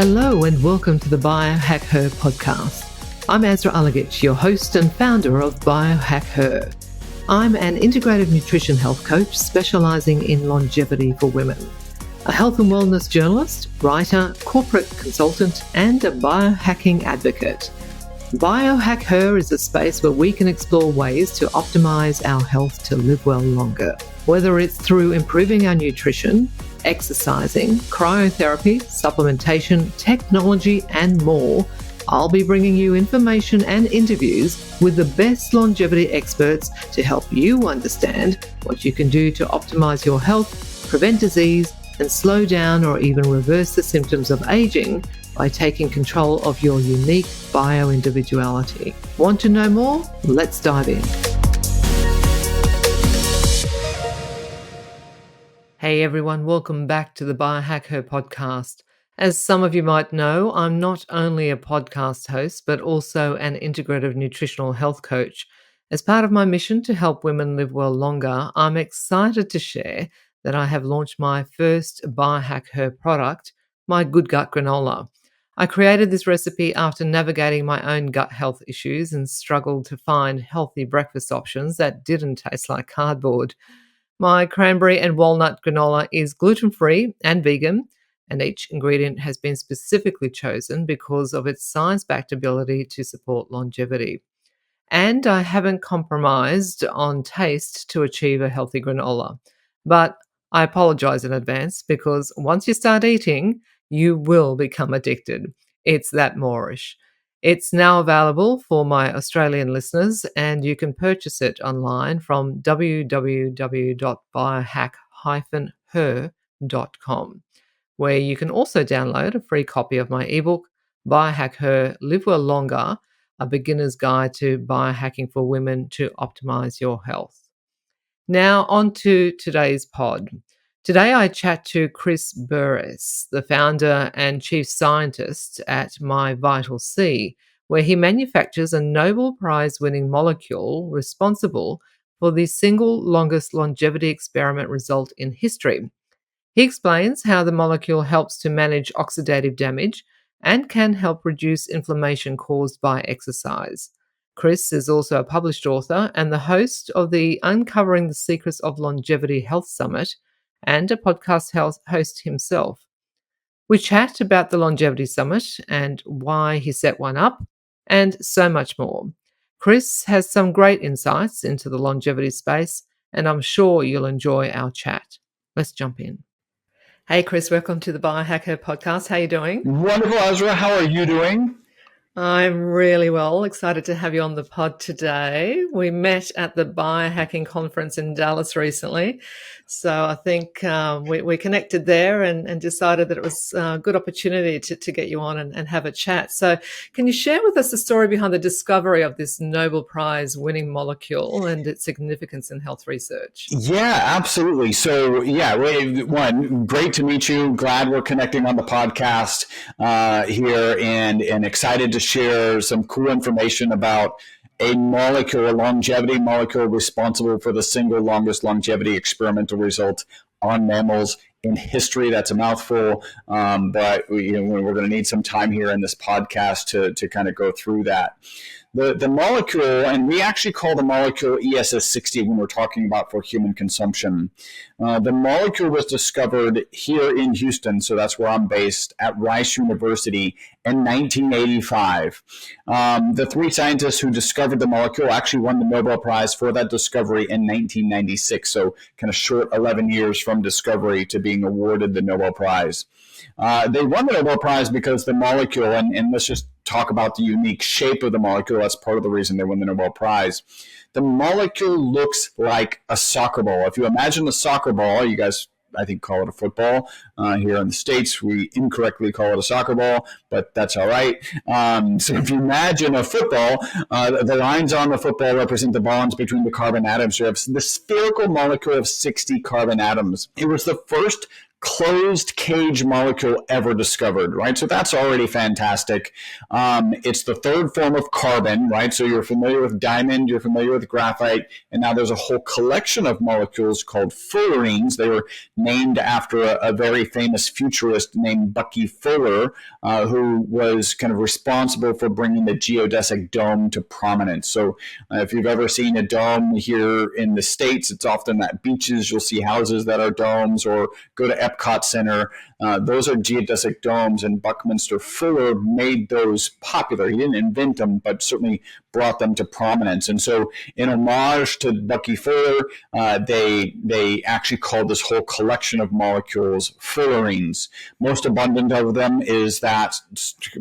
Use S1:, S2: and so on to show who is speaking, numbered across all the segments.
S1: Hello and welcome to the Biohack Her podcast. I'm Azra Ulagich, your host and founder of Biohack Her. I'm an integrative nutrition health coach specializing in longevity for women, a health and wellness journalist, writer, corporate consultant, and a biohacking advocate. Biohack Her is a space where we can explore ways to optimize our health to live well longer, whether it's through improving our nutrition, exercising, cryotherapy, supplementation, technology, and more. I'll be bringing you information and interviews with the best longevity experts to help you understand what you can do to optimize your health, prevent disease, and slow down or even reverse the symptoms of aging by taking control of your unique bio-individuality. Want to know more? Let's dive in. Hey everyone, welcome back to the Biohack Her podcast. As some of you might know, I'm not only a podcast host, but also an integrative nutritional health coach. As part of my mission to help women live well longer, I'm excited to share that I have launched my first Biohack Her product, my Good Gut Granola. I created this recipe after navigating my own gut health issues and struggled to find healthy breakfast options that didn't taste like cardboard. My cranberry and walnut granola is gluten-free and vegan, and each ingredient has been specifically chosen because of its science-backed ability to support longevity. And I haven't compromised on taste to achieve a healthy granola. But I apologize in advance because once you start eating, you will become addicted. It's that Moorish. It's now available for my Australian listeners, and you can purchase it online from www.biohack-her.com, where you can also download a free copy of my ebook, Biohack Her, Live Well Longer, a beginner's guide to biohacking for women to optimize your health. Now on to today's pod. Today I chat to Chris Burres, the founder and chief scientist at MyVitalC, where he manufactures a Nobel Prize winning molecule responsible for the single longest longevity experiment result in history. He explains how the molecule helps to manage oxidative damage and can help reduce inflammation caused by exercise. Chris is also a published author and the host of the Uncovering the Secrets of Longevity Health Summit, and a podcast host himself. We chat about the Longevity Summit and why he set one up, and so much more. Chris has some great insights into the longevity space, and I'm sure you'll enjoy our chat. Let's jump in. Hey Chris, welcome to the Biohack Her podcast. How are you doing?
S2: Wonderful, Azra. How are you doing?
S1: I'm really well. Excited to have you on the pod today. We met at the biohacking conference in Dallas recently. So I think we connected there and decided that it was a good opportunity to get you on and have a chat. So can you share with us the story behind the discovery of this Nobel Prize winning molecule and its significance in health research?
S2: Yeah, absolutely. So one, great to meet you. Glad we're connecting on the podcast here and excited to share some cool information about a molecule, a longevity molecule responsible for the single longest longevity experimental result on mammals in history. That's a mouthful, but we're going to need some time here in this podcast to kind of go through that. The molecule, and we actually call the molecule ESS60 when we're talking about for human consumption. The molecule was discovered here in Houston, so that's where I'm based, at Rice University in 1985. The three scientists who discovered the molecule actually won the Nobel Prize for that discovery in 1996, so kind of short 11 years from discovery to being awarded the Nobel Prize. They won the Nobel Prize because the molecule, and let's just talk about the unique shape of the molecule. That's part of the reason they won the Nobel Prize. The molecule looks like a soccer ball. If you imagine a soccer ball, you guys, I think, call it a football. Here in the States, we incorrectly call it a soccer ball, but that's all right. So if you imagine a football, the lines on the football represent the bonds between the carbon atoms. You have the spherical molecule of 60 carbon atoms. It was the first closed cage molecule ever discovered, right? So that's already fantastic. It's the third form of carbon, right? So you're familiar with diamond, you're familiar with graphite, and now there's a whole collection of molecules called fullerenes. They were named after a very famous futurist named Bucky Fuller, who was kind of responsible for bringing the geodesic dome to prominence. So if you've ever seen a dome here in the States, it's often at beaches. You'll see houses that are domes, or go to Epcot Center. Those are geodesic domes, and Buckminster Fuller made those popular. He didn't invent them, but certainly brought them to prominence. And so in homage to Bucky Fuller, they actually called this whole collection of molecules fullerenes. Most abundant of them is that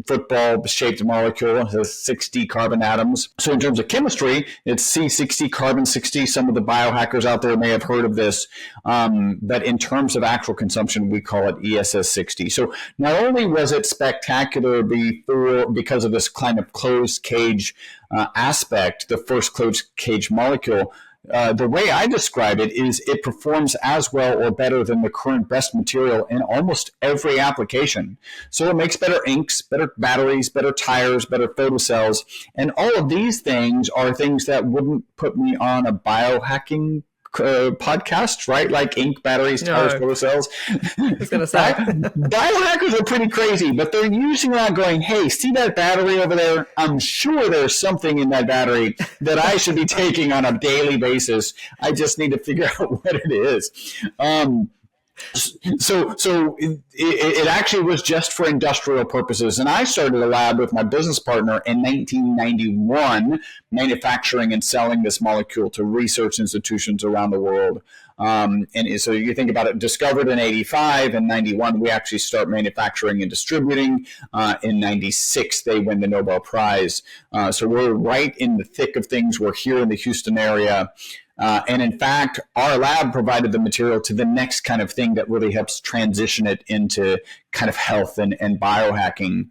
S2: football-shaped molecule. It has 60 carbon atoms. So in terms of chemistry, it's C60, carbon 60. Some of the biohackers out there may have heard of this. But in terms of actual consumption, we call it ESS60. So not only was it spectacular because of this kind of closed cage aspect, the first closed cage molecule, the way I describe it is it performs as well or better than the current best material in almost every application. So it makes better inks, better batteries, better tires, better photocells. And all of these things are things that wouldn't put me on a biohacking podcast, right? Like ink, batteries, tires, photocells.
S1: I was going to say.
S2: Biohackers are pretty crazy, but they're usually not going, hey, see that battery over there? I'm sure there's something in that battery that I should be taking on a daily basis. I just need to figure out what it is. So it actually was just for industrial purposes. And I started a lab with my business partner in 1991, manufacturing and selling this molecule to research institutions around the world. And so you think about it, discovered in 85 and 91, we actually start manufacturing and distributing. In 96, they win the Nobel Prize. So we're right in the thick of things. We're here in the Houston area. And in fact, our lab provided the material to the next kind of thing that really helps transition it into kind of health and biohacking.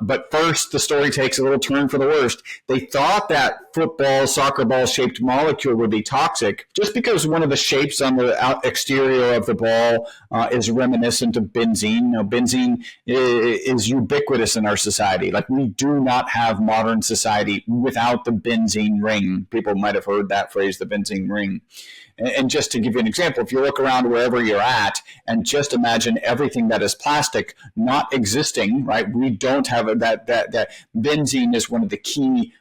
S2: But first, the story takes a little turn for the worst. They thought that football, soccer ball shaped molecule would be toxic just because one of the shapes on the exterior of the ball is reminiscent of benzene. Now, benzene is ubiquitous in our society. Like, we do not have modern society without the benzene ring. People might have heard that phrase, the benzene ring. And just to give you an example, if you look around wherever you're at and just imagine everything that is plastic not existing, right? We don't have that benzene is one of the key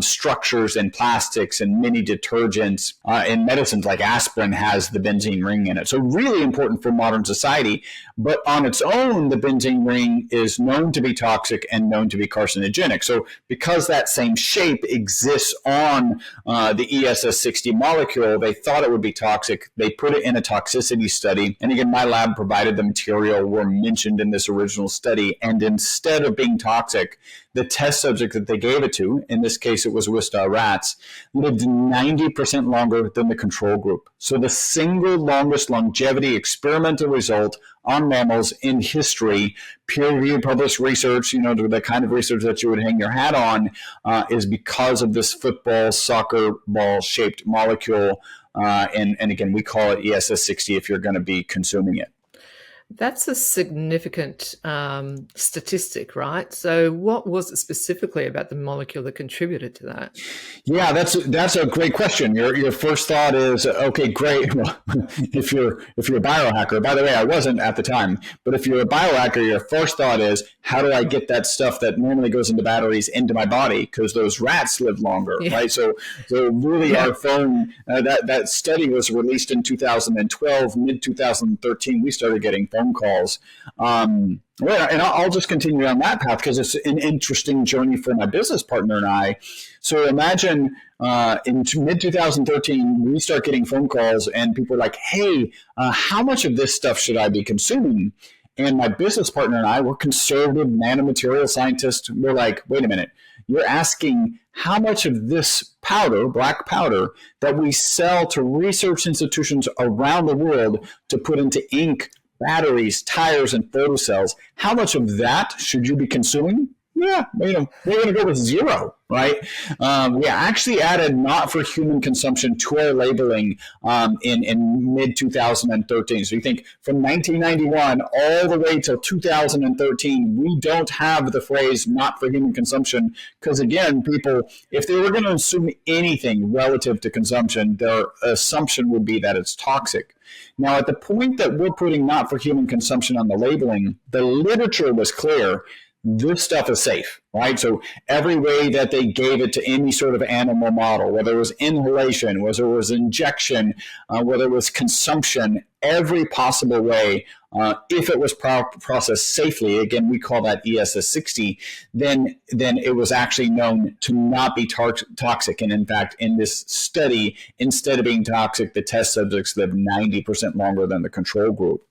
S2: structures in plastics and many detergents. In medicines like aspirin has the benzene ring in it. So really important for modern society. But on its own, the benzene ring is known to be toxic and known to be carcinogenic. So because that same shape exists on the ESS60 molecule, they thought it would be toxic. They put it in a toxicity study. And again, my lab provided the material were mentioned in this original study. And instead of being toxic, the test subject that they gave it to, in this case it was Wistar rats, lived 90% longer than the control group. So the single longest longevity experimental result on mammals in history, peer-reviewed published research, the kind of research that you would hang your hat on, is because of this football, soccer ball-shaped molecule. And again, we call it ESS60 if you're going to be consuming it.
S1: That's a significant statistic, right? So what was it specifically about the molecule that contributed to that?
S2: Yeah, that's a great question. Your first thought is, okay, great. Well, if you're a biohacker, by the way, I wasn't at the time, but if you're a biohacker, your first thought is, how do I get that stuff that normally goes into batteries into my body? Because those rats live longer, right? So really our phone, that study was released in 2012, mid-2013, we started getting phone calls. And I'll just continue on that path because it's an interesting journey for my business partner and I. So imagine in mid-2013, we start getting phone calls and people are like, hey, how much of this stuff should I be consuming? And my business partner and I, we're conservative nanomaterial scientists. We're like, wait a minute, you're asking how much of this powder, black powder, that we sell to research institutions around the world to put into ink, batteries, tires, and photocells, how much of that should you be consuming? yeah, we're going to go with zero, right? We actually added not for human consumption to our labeling in mid 2013. So you think from 1991 all the way till 2013, we don't have the phrase not for human consumption because, again, people, if they were going to assume anything relative to consumption, their assumption would be that it's toxic. Now, at the point that we're putting not for human consumption on the labeling, the literature was clear. This stuff is safe, right? So every way that they gave it to any sort of animal model, whether it was inhalation, whether it was injection, whether it was consumption, every possible way, if it was processed safely, again, we call that ESS60, then it was actually known to not be toxic. And in fact, in this study, instead of being toxic, the test subjects lived 90% longer than the control group.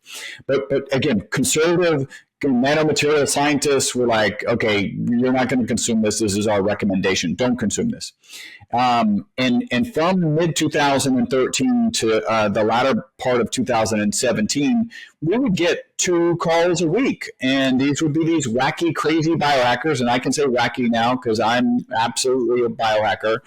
S2: But again, conservative nanomaterial scientists were like, okay, you're not going to consume this. This is our recommendation. Don't consume this. And from mid 2013 to the latter part of 2017, we would get 2 calls a week. And these would be these wacky, crazy biohackers. And I can say wacky now because I'm absolutely a biohacker.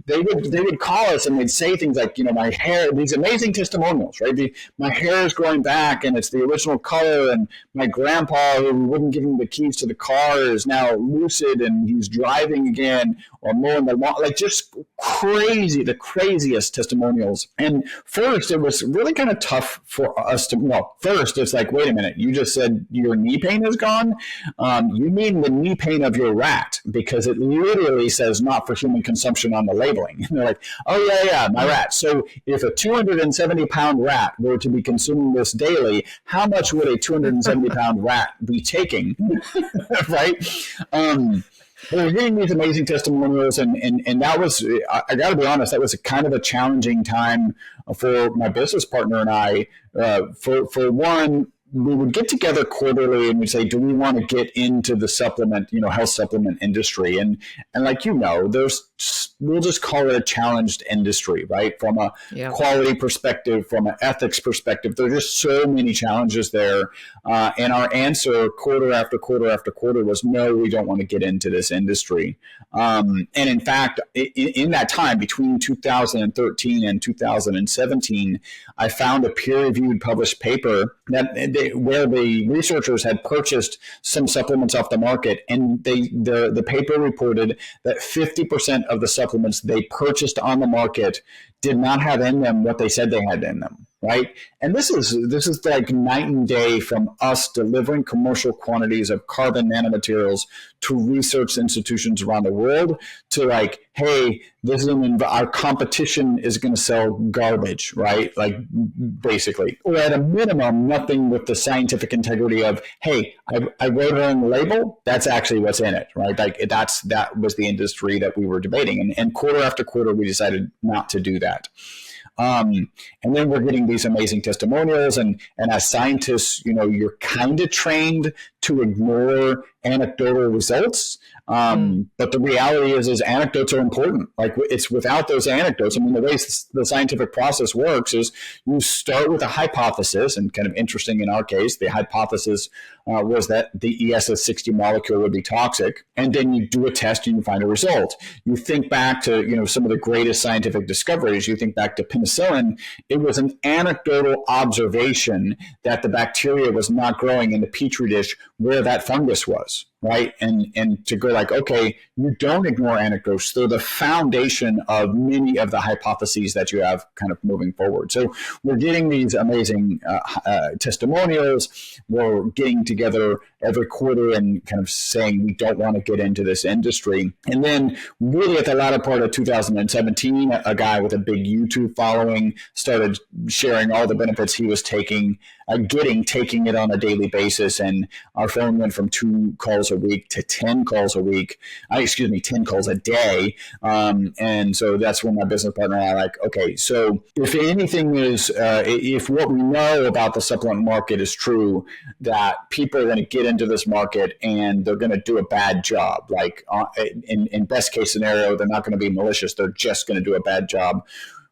S2: They would call us and they'd say things like, my hair, these amazing testimonials, right? My hair is growing back and it's the original color. And my grandpa, who wouldn't give him the keys to the car, is now lucid and he's driving again or mowing the lawn. Like just crazy, the craziest testimonials. And first, it was really kind of tough for us to, first, it's like, wait a minute, you just said your knee pain is gone? You mean the knee pain of your rat, because it literally says not for human consumption on the labeling. And they're like, oh, yeah, my rat. So if a 270-pound rat were to be consuming this daily, how much would a 270-pound rat be taking? Right? We're getting these amazing testimonials, and that was, I got to be honest, that was kind of a challenging time for my business partner and I. For one, we would get together quarterly and we'd say, do we want to get into the supplement, health supplement industry? And like, we'll just call it a challenged industry, right? From a quality perspective, from an ethics perspective, there are just so many challenges there. And our answer quarter after quarter after quarter was, no, we don't want to get into this industry. And in fact, in that time between 2013 and 2017, I found a peer-reviewed published paper where the researchers had purchased some supplements off the market, and the paper reported that 50% of the supplements they purchased on the market did not have in them what they said they had in them, right? And this is like night and day from us delivering commercial quantities of carbon nanomaterials to research institutions around the world to like, hey, this is our competition is going to sell garbage, right? Like basically, or at a minimum, nothing with the scientific integrity of, hey, I wrote it on the label. That's actually what's in it, right? Like that was the industry that we were debating, and quarter after quarter, we decided not to do that. And then we're getting these amazing testimonials, and as scientists, you're kind of trained to ignore anecdotal results. But the reality is anecdotes are important. Like it's without those anecdotes. I mean, the way the scientific process works is you start with a hypothesis, and kind of interesting in our case, the hypothesis was that the ESS60 molecule would be toxic. And then you do a test and you find a result. You think back to, some of the greatest scientific discoveries. You think back to penicillin. It was an anecdotal observation that the bacteria was not growing in the petri dish where that fungus was. Right. And to go like, okay, you don't ignore anecdotes. They're the foundation of many of the hypotheses that you have kind of moving forward. So we're getting these amazing testimonials. We're getting together every quarter and kind of saying we don't want to get into this industry. And then really at the latter part of 2017, a guy with a big YouTube following started sharing all the benefits he was taking it on a daily basis. And our phone went from 2 calls a week to 10 calls a week, 10 calls a day. And so that's when my business partner and I are like, okay, so if anything is, if what we know about the supplement market is true, that people are going to get into this market and they're going to do a bad job. Like in best case scenario, they're not going to be malicious. They're just going to do a bad job.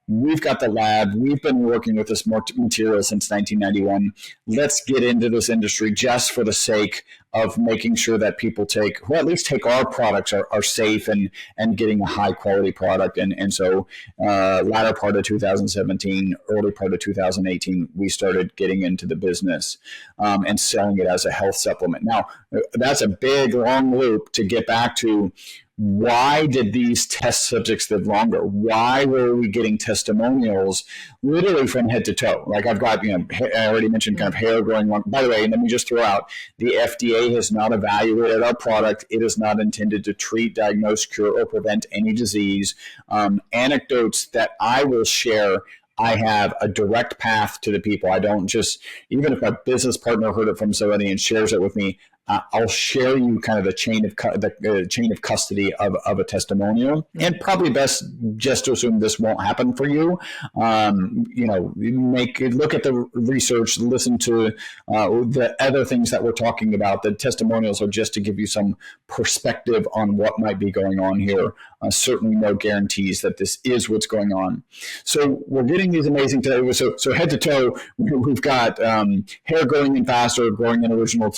S2: We've got the lab. We've been working with this material since 1991. Let's get into this industry just for the sake of making sure that people at least take our products are safe and getting a high quality product. And so latter part of 2017, early part of 2018, we started getting into the business and selling it as a health supplement. Now, that's a big, long loop to get back to why did these test subjects live longer? Why were we getting testimonials literally from head to toe? Like I've got, I already mentioned kind of hair growing long. By the way, and let me just throw out, the FDA has not evaluated our product. It is not intended to treat, diagnose, cure, or prevent any disease. Anecdotes that I will share, I have a direct path to the people. I don't just, even if a business partner heard it from somebody and shares it with me, I'll share you kind of the chain of custody of a testimonial, and probably best just to assume this won't happen for you. Look at the research, listen to the other things that we're talking about. The testimonials are just to give you some perspective on what might be going on here. Certainly no guarantees that this is what's going on. So we're getting these amazing, so head to toe, we've got hair growing in faster, growing in original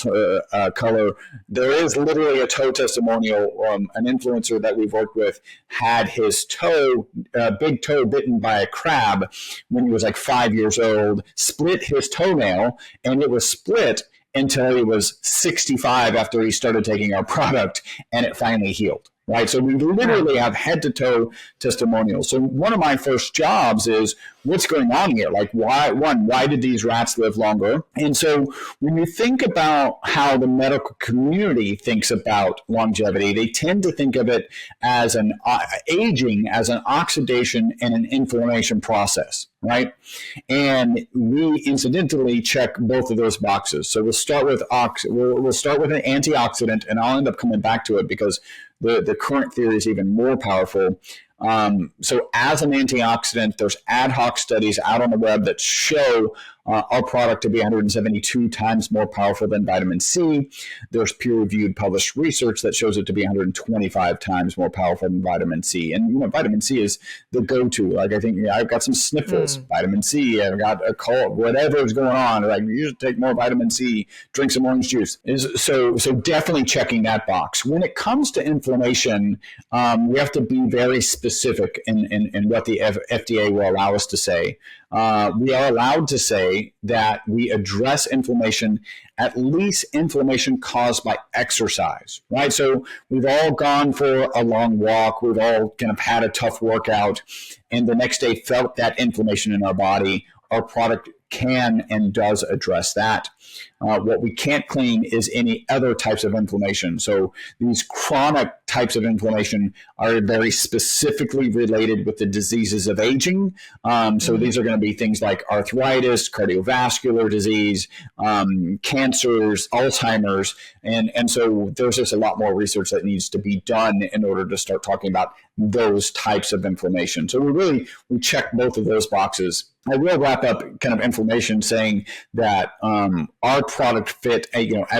S2: color. There is literally a toe testimonial. An influencer that we've worked with had his big toe bitten by a crab when he was like 5 years old, split his toenail, and it was split until he was 65 after he started taking our product, and it finally healed. Right. So we literally have head to toe testimonials. So one of my first jobs is what's going on here? Like why did these rats live longer? And so when you think about how the medical community thinks about longevity, they tend to think of it as aging as an oxidation and an inflammation process. Right. And we incidentally check both of those boxes. So we'll start with we'll start with an antioxidant, and I'll end up coming back to it because the current theory is even more powerful. So as an antioxidant, there's ad hoc studies out on the web that show our product to be 172 times more powerful than vitamin C. There's peer-reviewed published research that shows it to be 125 times more powerful than vitamin C. And vitamin C is the go-to. Like I think I've got some sniffles, vitamin C. I've got a cold, whatever is going on. Like you should take more vitamin C, drink some orange juice. So definitely checking that box. When it comes to inflammation, we have to be very specific in what the FDA will allow us to say. We are allowed to say that we address inflammation, at least inflammation caused by exercise, right? So we've all gone for a long walk. We've all kind of had a tough workout, and the next day felt that inflammation in our body. Our product can and does address that. What we can't claim is any other types of inflammation. So these chronic types of inflammation are very specifically related with the diseases of aging. So these are going to be things like arthritis, cardiovascular disease, cancers, Alzheimer's. And so there's just a lot more research that needs to be done in order to start talking about those types of inflammation. So we check both of those boxes. I will wrap up kind of inflammation saying that our product fit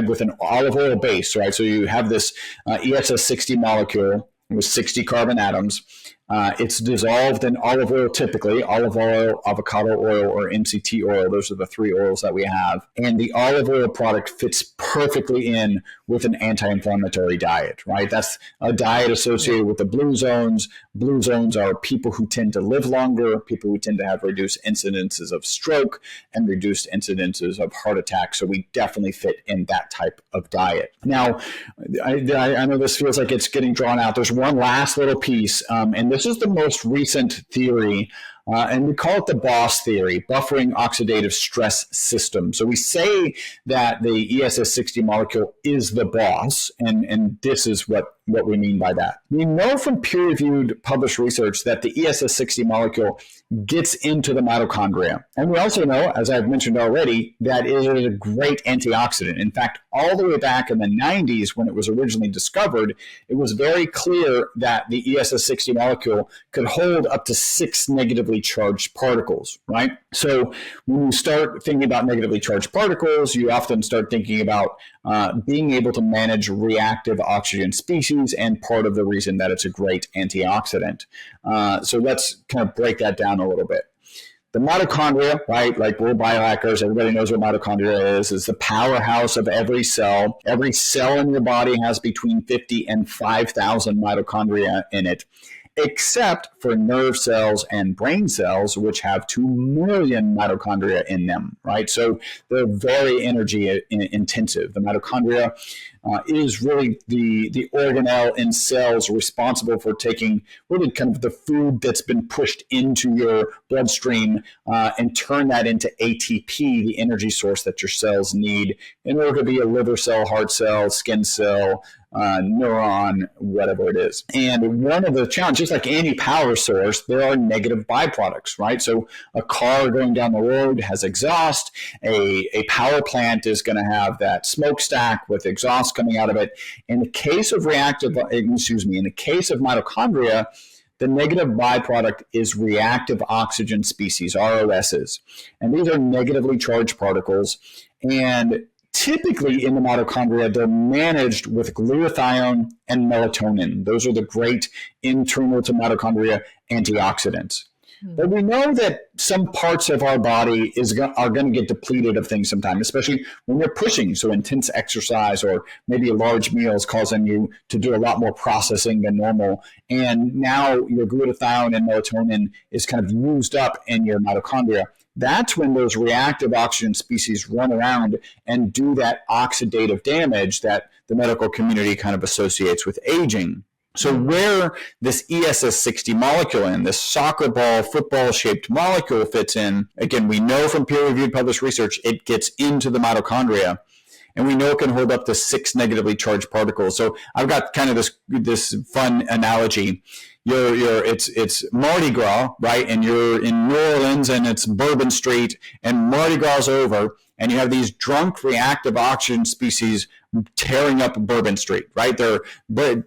S2: with an olive oil base, right? So you have this ESS60 molecule with 60 carbon atoms. It's dissolved in olive oil, typically olive oil, avocado oil, or MCT oil. Those are the three oils that we have. And the olive oil product fits perfectly in with an anti-inflammatory diet, right? That's a diet associated with the blue zones. Blue zones are people who tend to live longer, people who tend to have reduced incidences of stroke and reduced incidences of heart attack. So we definitely fit in that type of diet. Now, I know this feels like it's getting drawn out. There's one last little piece, and this is the most recent theory, and we call it the BOSS theory, buffering oxidative stress system. So we say that the ESS60 molecule is the boss, and this is what we mean by that. We know from peer-reviewed published research that the ESS60 molecule gets into the mitochondria. And we also know, as I've mentioned already, that it is a great antioxidant. In fact, all the way back in the 90s when it was originally discovered, it was very clear that the ESS60 molecule could hold up to 6 negatively charged particles, right? So when you start thinking about negatively charged particles, you often start thinking about being able to manage reactive oxygen species, and part of the reason that it's a great antioxidant. So let's kind of break that down a little bit. The mitochondria, right? Like we're biohackers. Everybody knows what mitochondria is the powerhouse of every cell. Every cell in your body has between 50 and 5,000 mitochondria in it, except for nerve cells and brain cells, which have 2 million mitochondria in them, right? So they're very energy intensive. The mitochondria is really the organelle in cells responsible for taking really kind of the food that's been pushed into your bloodstream and turn that into ATP, the energy source that your cells need in order to be a liver cell, heart cell, skin cell, neuron, whatever it is. And one of the challenges, just like any power source, there are negative byproducts, right? So a car going down the road has exhaust. A power plant is going to have that smokestack with exhaust coming out of it. In the case of in the case of mitochondria, the negative byproduct is reactive oxygen species, ROSs. And these are negatively charged particles. And typically in the mitochondria, they're managed with glutathione and melatonin. Those are the great internal to mitochondria antioxidants. But we know that some parts of our body are going to get depleted of things sometimes, especially when you're pushing. So intense exercise or maybe a large meal is causing you to do a lot more processing than normal. And now your glutathione and melatonin is kind of used up in your mitochondria. That's when those reactive oxygen species run around and do that oxidative damage that the medical community kind of associates with aging. So where this ESS60 molecule in, this soccer ball, football-shaped molecule fits in, again, we know from peer-reviewed published research, it gets into the mitochondria. And we know it can hold up to 6 negatively charged particles. So I've got kind of this fun analogy. It's Mardi Gras, right? And you're in New Orleans and it's Bourbon Street and Mardi Gras is over. And you have these drunk reactive oxygen species tearing up Bourbon Street, right? They're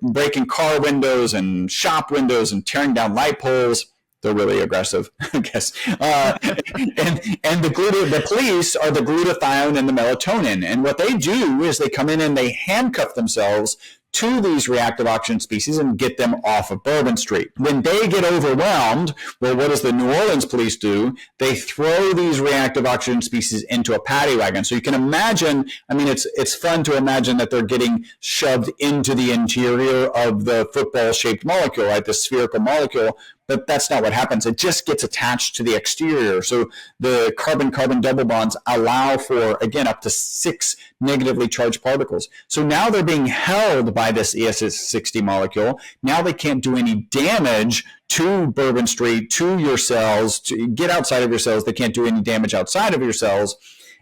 S2: breaking car windows and shop windows and tearing down light poles. They're really aggressive, I guess. And the police are the glutathione and the melatonin. And what they do is they come in and they handcuff themselves to these reactive oxygen species and get them off of Bourbon Street. When they get overwhelmed, well, what does the New Orleans police do? They throw these reactive oxygen species into a paddy wagon. So you can imagine, I mean, it's fun to imagine that they're getting shoved into the interior of the football-shaped molecule, right, the spherical molecule. But that's not what happens. It just gets attached to the exterior. So the carbon-carbon double bonds allow for, again, up to 6 negatively charged particles. So now they're being held by this ESS60 molecule. Now they can't do any damage to Bourbon Street, to your cells, to get outside of your cells. They can't do any damage outside of your cells.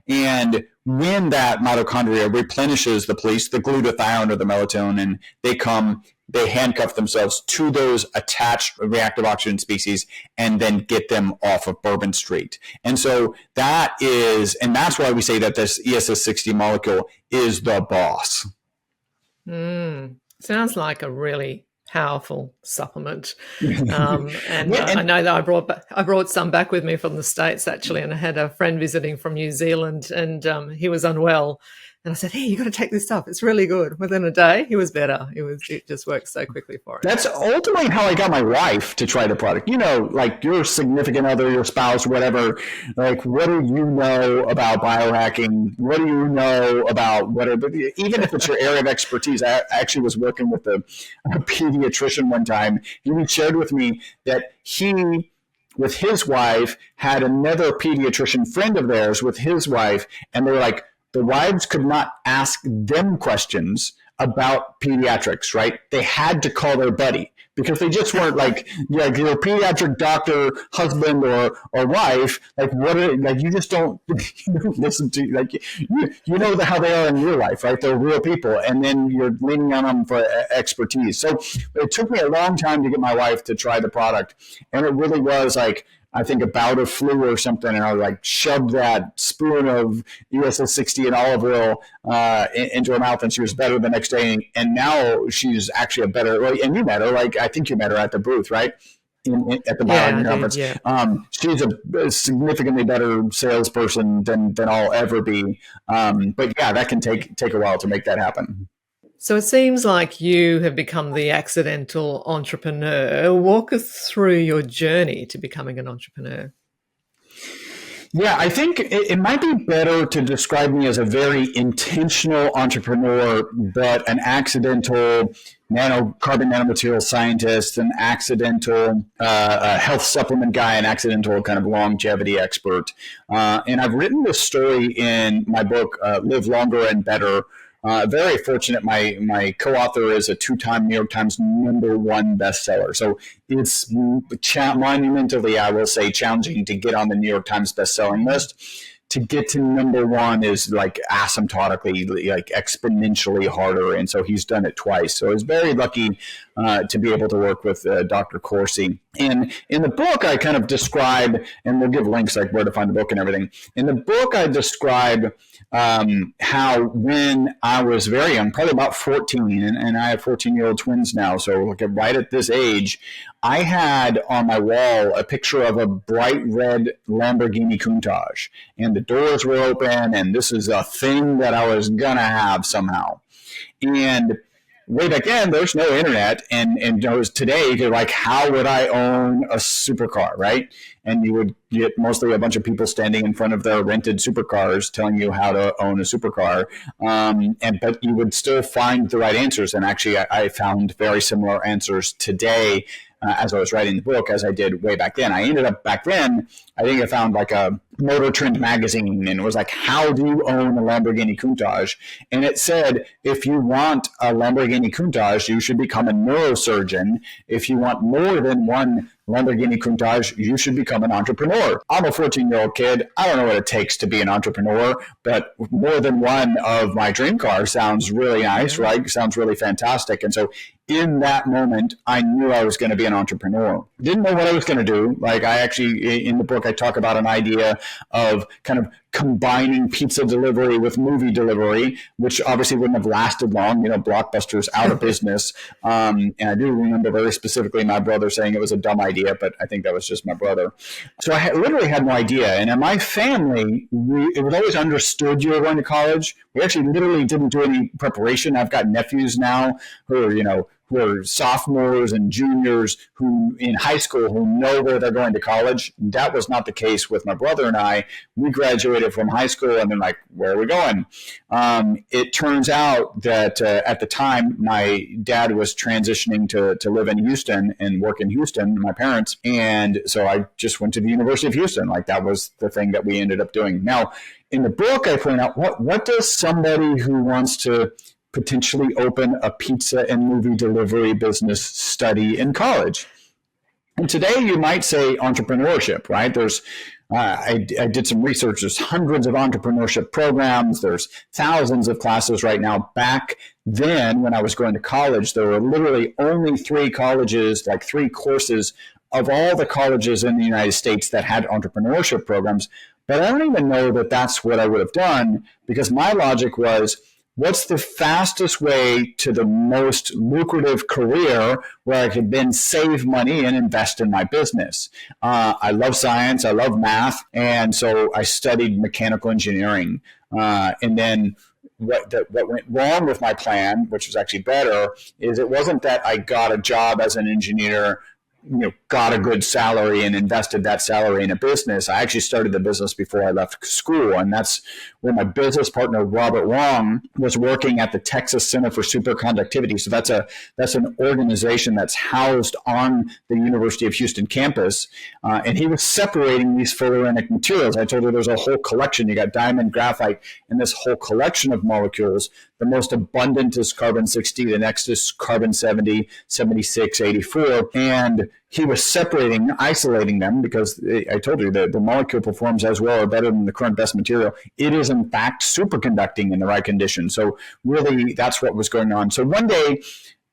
S2: And when that mitochondria replenishes the police, the glutathione or the melatonin, they handcuff themselves to those attached reactive oxygen species and then get them off of Bourbon Street. And so that's why we say that this ESS60 molecule is the boss.
S1: Sounds like a really powerful supplement. I know that I brought some back with me from the States actually, and I had a friend visiting from New Zealand and he was unwell. And I said, hey, you got to take this stuff. It's really good. Within a day, he was better. It just worked so quickly for him.
S2: That's ultimately how I got my wife to try the product. You know, like your significant other, your spouse, whatever, like what do you know about biohacking? What do you know about whatever? Even if it's your area of expertise. I actually was working with a pediatrician one time. He shared with me that he, with his wife, had another pediatrician friend of theirs with his wife, and they were like, the wives could not ask them questions about pediatrics, right? They had to call their buddy because they just weren't like your pediatric doctor, husband or wife. Like you just don't listen to, like, you know how they are in real life, right? They're real people. And then you're leaning on them for expertise. So it took me a long time to get my wife to try the product. And it really was like, I think a bout of flu or something, and I like shoved that spoon of ESS60 and olive oil into her mouth, and she was better the next day. And now she's actually a better. And you met her, like I think you met her at the booth, right? At the biohacking conference. Yeah. She's a significantly better salesperson than I'll ever be. But yeah, that can take a while to make that happen.
S1: So it seems like you have become the accidental entrepreneur. Walk us through your journey to becoming an entrepreneur.
S2: Yeah, I think it might be better to describe me as a very intentional entrepreneur, but an accidental carbon nanomaterial scientist, an accidental health supplement guy, an accidental kind of longevity expert. And I've written this story in my book, Live Longer and Better. Very fortunate. My co-author is a two-time New York Times #1 bestseller. So it's monumentally, I will say, challenging to get on the New York Times bestselling list. To get to #1 is like asymptotically, like exponentially harder, and so he's done it twice. So I was very lucky to be able to work with Dr. Corsi. And in the book, I kind of describe, and we'll give links like where to find the book and everything. In the book, I describe how when I was very young, probably about 14, and I have 14-year-old twins now, so like right at this age, I had on my wall a picture of a bright red Lamborghini Countach, and the doors were open, and this is a thing that I was gonna have somehow. And way back then, there's no internet, and today, you're like, how would I own a supercar, right? And you would get mostly a bunch of people standing in front of their rented supercars telling you how to own a supercar, but you would still find the right answers. And actually, I found very similar answers today as I was writing the book as I did way back then. I ended up back then, I think I found like a Motor Trend magazine, and it was like, how do you own a Lamborghini Countach? And it said, if you want a Lamborghini Countach, you should become a neurosurgeon. If you want more than one Lamborghini Countach, you should become an entrepreneur. I'm a 14-year-old kid. I don't know what it takes to be an entrepreneur, but more than one of my dream cars sounds really nice, right? Sounds really fantastic. And so in that moment, I knew I was going to be an entrepreneur. Didn't know what I was going to do. Like I actually, in the book, I talk about an idea of kind of combining pizza delivery with movie delivery, which obviously wouldn't have lasted long. Blockbuster's out of business. And I do remember very specifically my brother saying it was a dumb idea, but I think that was just my brother. So I literally had no idea. And in my family, it was always understood you were going to college. We actually literally didn't do any preparation. I've got nephews now who are sophomores and juniors who in high school who know where they're going to college. That was not the case with my brother and I. We graduated from high school and then like, where are we going? It turns out that at the time, my dad was transitioning to live in Houston and work in Houston, my parents. And so I just went to the University of Houston. Like that was the thing that we ended up doing. Now, in the book, I point out what does somebody who wants to potentially open a pizza and movie delivery business study in college? And today you might say entrepreneurship, right? I did some research. There's hundreds of entrepreneurship programs. There's thousands of classes right now. Back then, when I was going to college, there were literally only 3 colleges, like 3 courses of all the colleges in the United States that had entrepreneurship programs. But I don't even know that that's what I would have done, because my logic was, what's the fastest way to the most lucrative career where I could then save money and invest in my business? I love science. I love math. And so I studied mechanical engineering. And then what went wrong with my plan, which was actually better, is it wasn't that I got a job as an engineer, got a good salary and invested that salary in a business. I actually started the business before I left school. And that's where my business partner, Robert Wong, was working at the Texas Center for Superconductivity. So that's an organization that's housed on the University of Houston campus. And he was separating these fullerenic materials. I told you there's a whole collection. You got diamond, graphite, and this whole collection of molecules. The most abundant is carbon-60. The next is carbon-70, 76, 84. And he was separating, isolating them, because I told you the molecule performs as well or better than the current best material. It is, in fact, superconducting in the right conditions. So really, that's what was going on. So one day,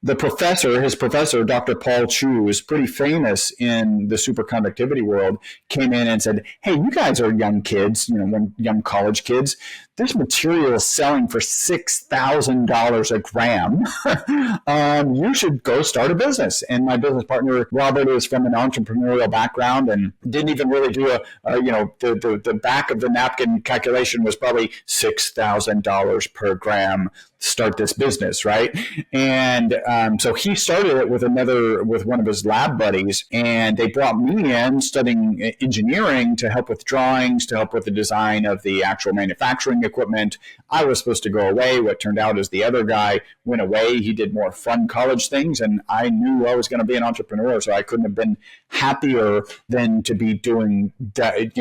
S2: his professor, Dr. Paul Chu, who's pretty famous in the superconductivity world, came in and said, hey, you guys are young kids, young college kids. This material is selling for $6,000 a gram. You should go start a business. And my business partner, Robert, is from an entrepreneurial background and didn't even really do the back of the napkin calculation was probably $6,000 per gram. Start this business, right? And So he started it with one of his lab buddies, and they brought me in studying engineering to help with drawings, to help with the design of the actual manufacturing equipment. I was supposed to go away. What turned out is the other guy went away. He did more fun college things, and I knew I was going to be an entrepreneur, so I couldn't have been happier than to be doing that,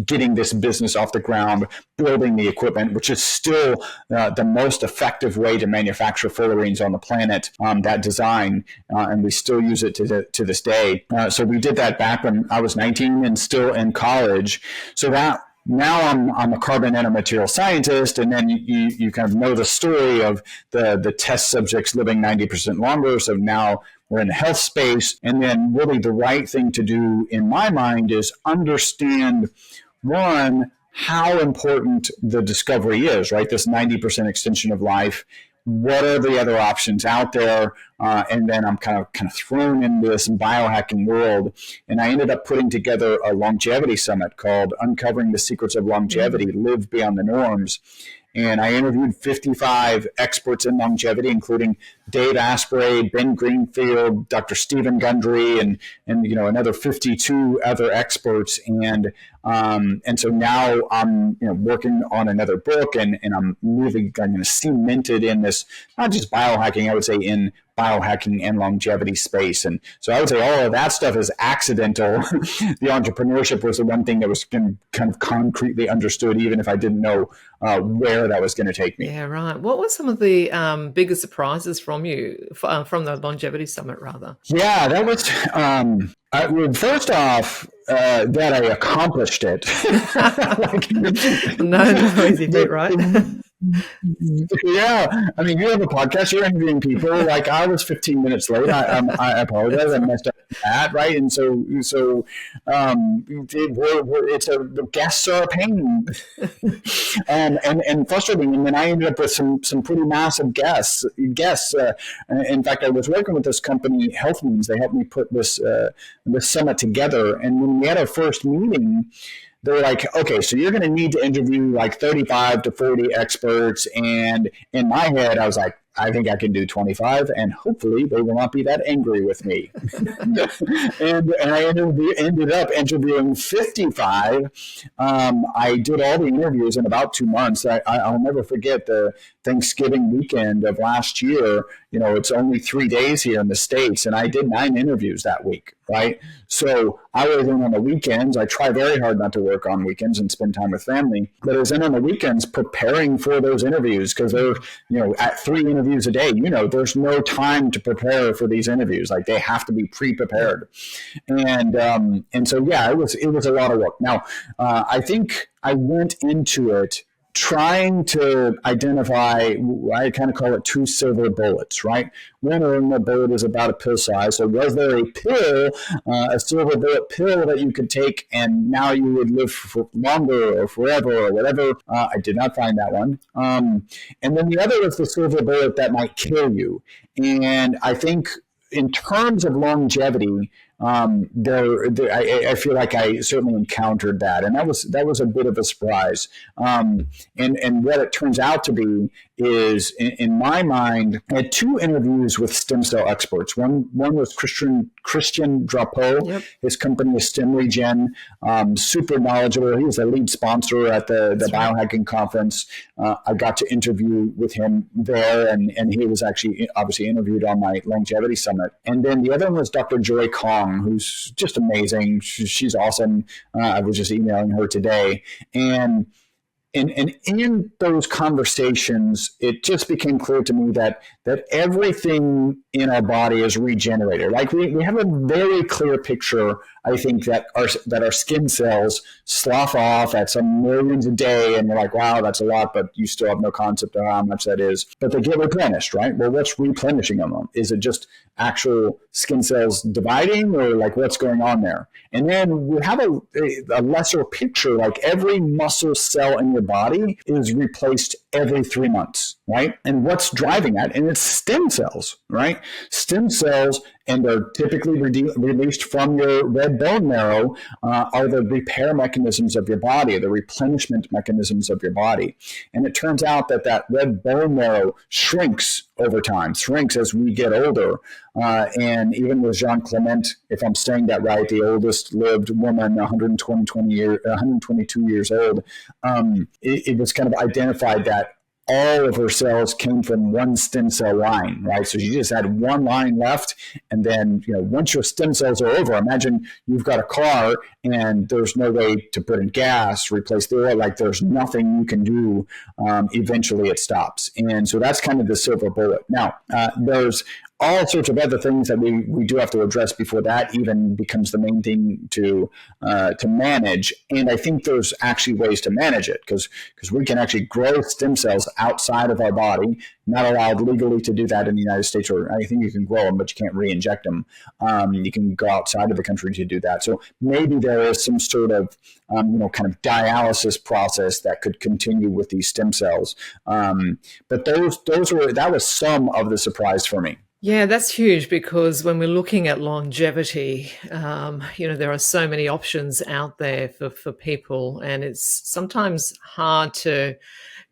S2: getting this business off the ground, building the equipment, which is still the most effective way to manufacture fullerenes on the planet, that design, and we still use it to this day. So we did that back when I was 19 and still in college. So that now I'm a carbon nanomaterial scientist, and then you kind of know the story of the test subjects living 90% longer. So now we're in the health space, and then really the right thing to do in my mind is understand, one, how important the discovery is, right? This 90% extension of life. What are the other options out there? And then I'm kind of thrown in this biohacking world. And I ended up putting together a longevity summit called Uncovering the Secrets of Longevity, Live Beyond the Norms. And I interviewed 55 experts in longevity, including Dave Asprey, Ben Greenfield, Dr. Stephen Gundry, and another 52 other experts. And so now I'm working on another book, and I'm going to cement it in this, not just biohacking, I would say in biohacking and longevity space. And so I would say all of that stuff is accidental. The entrepreneurship was the one thing that was kind of concretely understood, even if I didn't know where that was going to take me.
S1: Yeah, right. What were some of the biggest surprises from you, from the longevity summit, rather?
S2: Yeah, that was, first off, that I accomplished it.
S1: No easy feat, right?
S2: Yeah, I mean, you have a podcast, you're interviewing people. Like, I was 15 minutes late. I apologize. I messed up that, right? And so the guests are a pain, and frustrating. And then I ended up with some pretty massive guests. In fact, I was working with this company, Health Means. They helped me put this summit together. And when we had our first meeting, they were like, okay, so you're going to need to interview like 35 to 40 experts. And in my head, I was like, I think I can do 25, and hopefully they will not be that angry with me. and I ended up interviewing 55. I did all the interviews in about 2 months. I'll never forget the Thanksgiving weekend of last year. It's only 3 days here in the States, and I did 9 interviews that week, right? So I was in on the weekends. I try very hard not to work on weekends and spend time with family, but I was in on the weekends preparing for those interviews, because they're, at 3 interviews a day, there's no time to prepare for these interviews. Like, they have to be pre-prepared. And so, yeah, it was a lot of work. Now, I think I went into it trying to identify, I kind of call it 2 silver bullets, right? One of the bullet is about a pill size. So was there a pill, a silver bullet pill that you could take and now you would live for longer or forever or whatever? I did not find that one. And then the other is the silver bullet that might kill you. And I think in terms of longevity, I feel like I certainly encountered that, and that was a bit of a surprise. And what it turns out to be is, in my mind, I had 2 interviews with stem cell experts. One was Christian Drapeau. Yep. His company is StemRegen, super knowledgeable. He was a lead sponsor at the biohacking conference. I got to interview with him there, and he was actually obviously interviewed on my longevity summit. And then the other one was Dr. Joy Kong, who's just amazing. She's awesome. I was just emailing her today. And in those conversations, it just became clear to me that everything in our body is regenerated. Like, we have a very clear picture, I think, that our skin cells slough off at some millions a day, and you're like, wow, that's a lot, but you still have no concept of how much that is. But they get replenished, right? Well, what's replenishing them? Is it just actual skin cells dividing, or like what's going on there? And then we have a lesser picture, like every muscle cell in your body is replaced every 3 months, right? And what's driving that? And it's stem cells, right? Stem cells, and they're typically released from your red bone marrow, are the repair mechanisms of your body, the replenishment mechanisms of your body. And it turns out that red bone marrow shrinks over time, shrinks as we get older. And even with Jean Clement, if I'm saying that right, the oldest lived woman, 122 years old, it was kind of identified that all of her cells came from one stem cell line, right? So she just had one line left. And then, once your stem cells are over, imagine you've got a car and there's no way to put in gas, replace the oil, like there's nothing you can do. Eventually it stops. And so that's kind of the silver bullet. Now, there's all sorts of other things that we do have to address before that even becomes the main thing to manage. And I think there's actually ways to manage it because we can actually grow stem cells outside of our body, not allowed legally to do that in the United States, or I think you can grow them, but you can't re-inject them. You can go outside of the country to do that. So maybe there is some sort of, kind of dialysis process that could continue with these stem cells. But that was some of the surprise for me.
S1: Yeah, that's huge because when we're looking at longevity, there are so many options out there for people, and it's sometimes hard to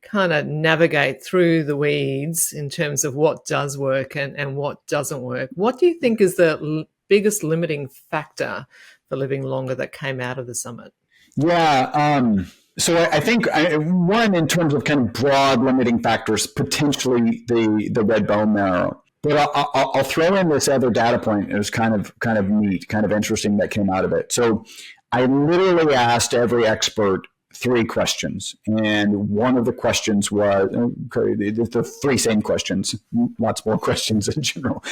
S1: kind of navigate through the weeds in terms of what does work and what doesn't work. What do you think is the biggest limiting factor for living longer that came out of the summit?
S2: Yeah. So I think one, in terms of kind of broad limiting factors, potentially the red bone marrow. But I'll throw in this other data point. It was kind of neat, kind of interesting that came out of it. So I literally asked every expert 3 questions. And one of the questions was, the 3 same questions, lots more questions in general.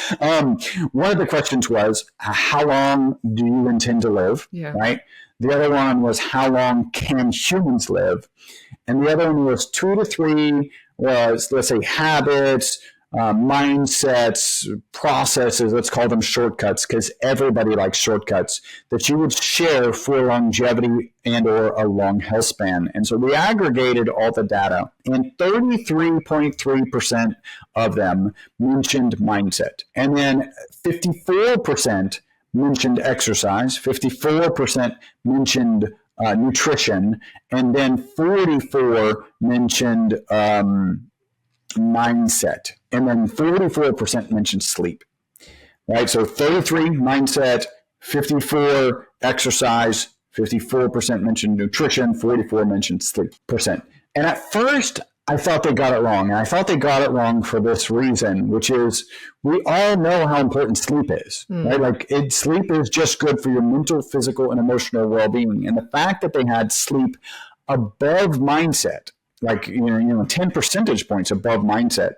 S2: One of the questions was, how long do you intend to live? Yeah. Right? The other one was, how long can humans live? And the other one was 2 to 3 was, let's say, habits, mindsets, processes, let's call them shortcuts, because everybody likes shortcuts, that you would share for longevity and or a long health span. And so we aggregated all the data, and 33.3% of them mentioned mindset. And then 54% mentioned exercise, 54% mentioned nutrition, and then 44 mentioned mindset, and then 44% mentioned sleep, right? So 33 mindset, 54 exercise, 54% mentioned nutrition, 44 mentioned sleep percent. And at first, I thought they got it wrong. And I thought they got it wrong for this reason, which is we all know how important sleep is, right? Like sleep is just good for your mental, physical, and emotional well-being. And the fact that they had sleep above mindset, like 10 percentage points above mindset,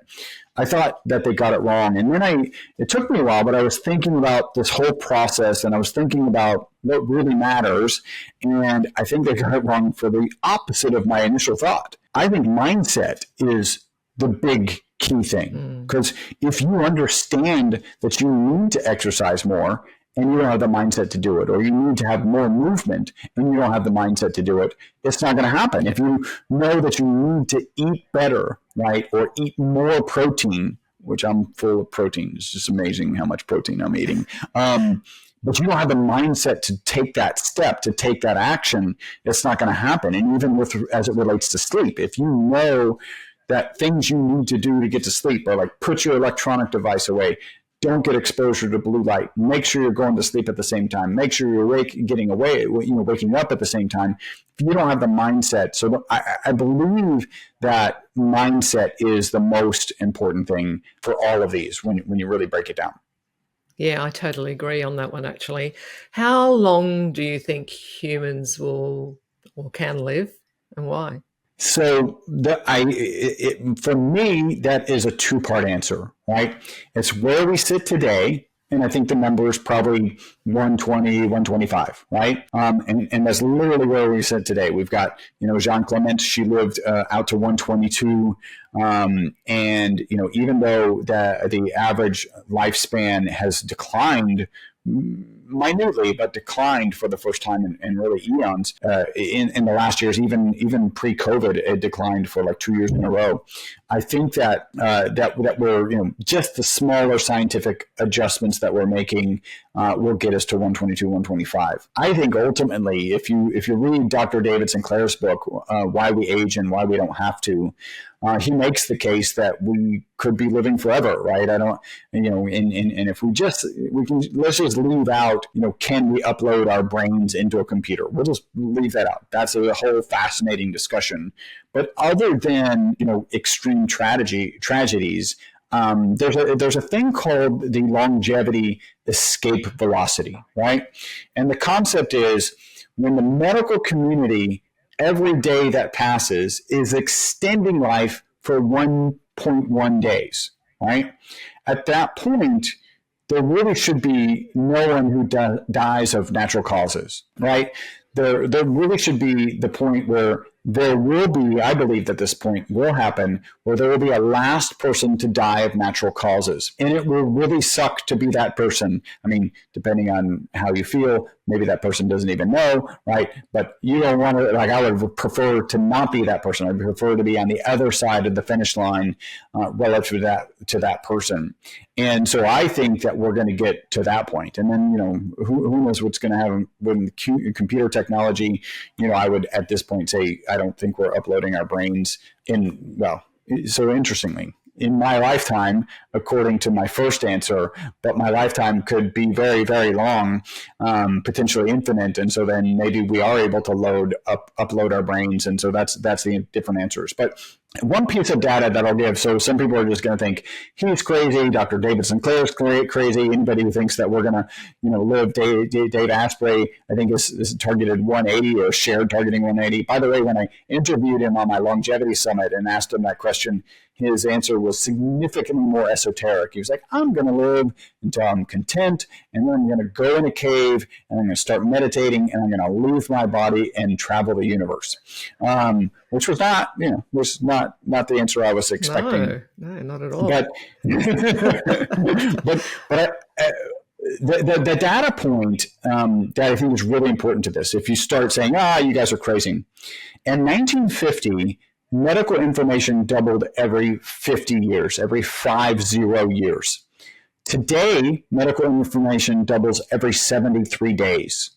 S2: I thought that they got it wrong. And then it took me a while, but I was thinking about this whole process, and I was thinking about what really matters. And I think they got it wrong for the opposite of my initial thought. I think mindset is the big key thing, because if you understand that you need to exercise more and you don't have the mindset to do it, or you need to have more movement and you don't have the mindset to do it, it's not going to happen. If you know that you need to eat better, right, or eat more protein, which I'm full of protein, it's just amazing how much protein I'm eating, but you don't have the mindset to take that step, to take that action, it's not going to happen. And even as it relates to sleep, if you know that things you need to do to get to sleep are like, put your electronic device away, don't get exposure to blue light, make sure you're going to sleep at the same time, make sure you're waking up at the same time. If you don't have the mindset, so I believe that mindset is the most important thing for all of these when you really break it down.
S1: Yeah, I totally agree on that one, actually. How long do you think humans will or can live, and why?
S2: So for me, that is a 2-part answer, right? It's where we sit today, and I think the number is probably 120, 125, right? And that's literally where we sit today. We've got, Jean Clement, she lived out to 122. And, even though the average lifespan has declined minutely, but declined for the first time in really eons. In the last years, even pre-COVID, it declined for like 2 years in a row. I think that we're, just the smaller scientific adjustments that we're making will get us to 122, 125. I think ultimately, if you read Dr. David Sinclair's book, Why We Age and Why We Don't Have to, he makes the case that we could be living forever, right? I don't, and if let's just leave out, can we upload our brains into a computer? We'll just leave that out. That's a whole fascinating discussion. But other than, extreme tragedies, there's a thing called the longevity escape velocity, right? And the concept is when the medical community every day that passes is extending life for 1.1 days, right? At that point, there really should be no one who dies of natural causes, right? There really should be the point where there will be, I believe that this point will happen, where there will be a last person to die of natural causes. And it will really suck to be that person. I mean, depending on how you feel, maybe that person doesn't even know, right? But you don't want to, I would prefer to not be that person. I'd prefer to be on the other side of the finish line relative to that person. And so I think that we're going to get to that point. And then, who knows what's going to happen with computer technology. I would at this point say, I don't think we're uploading our brains so interestingly, in my lifetime, according to my first answer, but my lifetime could be very, very long, potentially infinite. And so then maybe we are able to upload our brains. And so that's the different answers. But one piece of data that I'll give, so some people are just going to think he's crazy, Dr. David Sinclair's crazy. Anybody who thinks that we're going to, live, Dave Asprey, I think is targeted 180 or shared targeting 180. By the way, when I interviewed him on my longevity summit and asked him that question, his answer was significantly more esoteric. He was like, I'm going to live until I'm content, and then I'm going to go in a cave, and I'm going to start meditating, and I'm going to leave my body and travel the universe. Which was not the answer I was expecting.
S1: No, not at all.
S2: But the data point that I think is really important to this, if you start saying, you guys are crazy. In 1950, medical information doubled every 50 years, every 50 years. Today, medical information doubles every 73 days.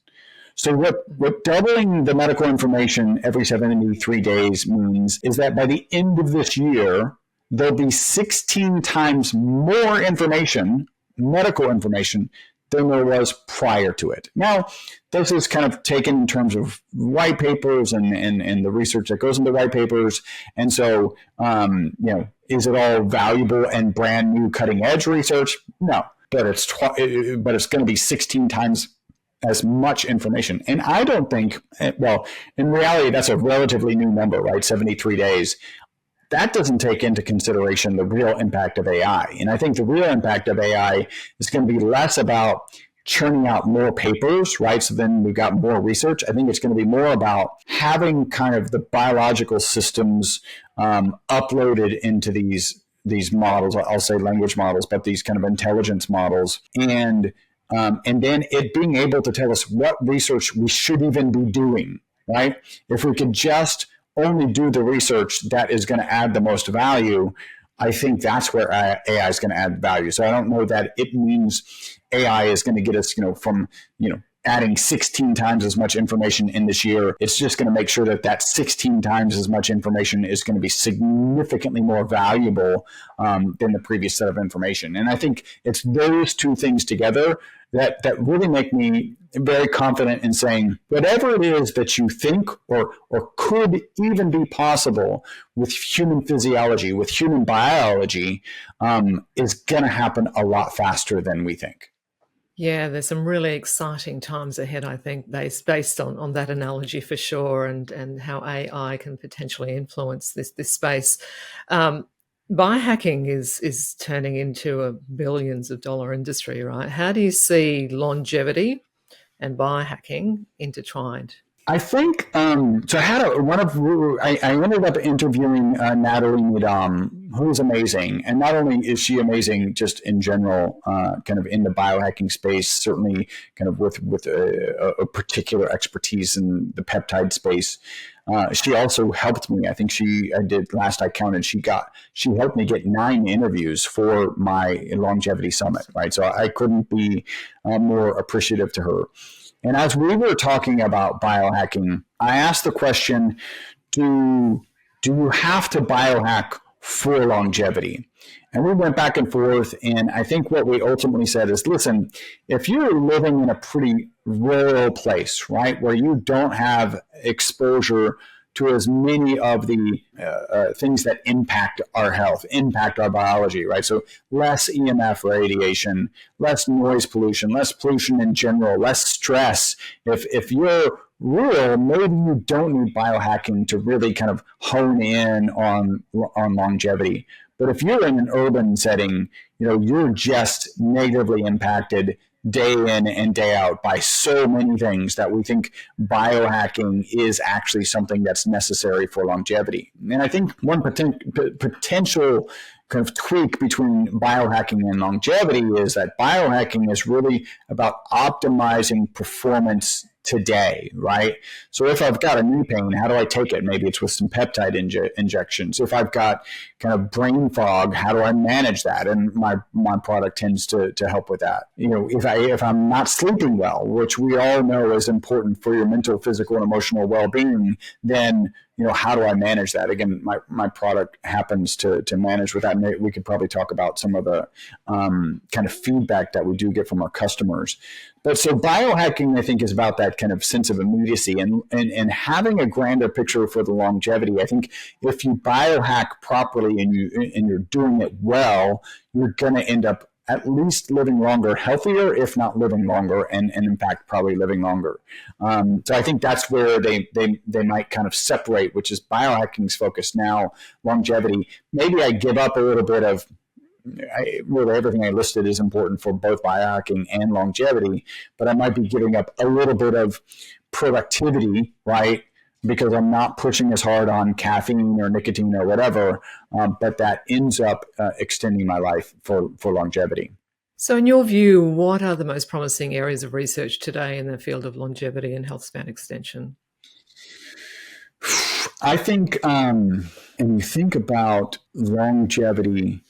S2: So what doubling the medical information every 73 days means is that by the end of this year, there'll be 16 times more information, medical information, than there was prior to it. Now, this is kind of taken in terms of white papers and the research that goes into white papers. And so, is it all valuable and brand new cutting edge research? No, but it's going to be 16 times as much information. And I don't think, in reality, that's a relatively new number, right? 73 days. That doesn't take into consideration the real impact of AI. And I think the real impact of AI is going to be less about churning out more papers, right? So then we've got more research. I think it's going to be more about having kind of the biological systems uploaded into these models. I'll say language models, but these kind of intelligence models. And then it being able to tell us what research we should even be doing, right? If we could just only do the research that is going to add the most value, I think that's where AI is going to add value. So I don't know that it means AI is going to get us, from, adding 16 times as much information in this year. It's just going to make sure that 16 times as much information is going to be significantly more valuable than the previous set of information. And I think it's those two things together that really make me very confident in saying whatever it is that you think or could even be possible with human physiology, with human biology, is going to happen a lot faster than we think.
S1: Yeah, there's some really exciting times ahead, I think, based on that analogy for sure, and how AI can potentially influence this space. Biohacking is turning into a billions of dollar industry, right? How do you see longevity and biohacking intertwined?
S2: I think so. I ended up interviewing Natalie Nadam who's amazing. And not only is she amazing just in general, kind of in the biohacking space, certainly kind of with a particular expertise in the peptide space. She also helped me. I think I did, last I counted, she helped me get 9 interviews for my longevity summit, right? So I couldn't be more appreciative to her. And as we were talking about biohacking, I asked the question, do you have to biohack for longevity? And we went back and forth. And I think what we ultimately said is, listen, if you're living in a pretty rural place, right, where you don't have exposure to as many of the things that impact our health, impact our biology, right? So less EMF radiation, less noise pollution, less pollution in general, less stress. If you're rural, maybe you don't need biohacking to really kind of hone in on longevity. But if you're in an urban setting, you're just negatively impacted day in and day out by so many things that we think biohacking is actually something that's necessary for longevity. And I think one potential kind of tweak between biohacking and longevity is that biohacking is really about optimizing performance today, right? So if I've got a knee pain, how do I take it? Maybe it's with some peptide injections. If I've got kind of brain fog, how do I manage that? And my product tends to help with that. If I'm not sleeping well, which we all know is important for your mental, physical, and emotional well-being, then how do I manage that? Again, my product happens to manage with that. And we could probably talk about some of the kind of feedback that we do get from our customers. But so biohacking, I think, is about that kind of sense of immediacy and having a grander picture for the longevity. I think if you biohack properly and you're doing it well, you're going to end up at least living longer, healthier, if not living longer, and in fact, probably living longer. So I think that's where they might kind of separate, which is biohacking's focus now, longevity. Maybe I give up a little bit of, really everything I listed is important for both biohacking and longevity, but I might be giving up a little bit of productivity, right? Because I'm not pushing as hard on caffeine or nicotine or whatever, but that ends up extending my life for longevity.
S1: So in your view, what are the most promising areas of research today in the field of longevity and health span extension?
S2: I think, and you think about longevity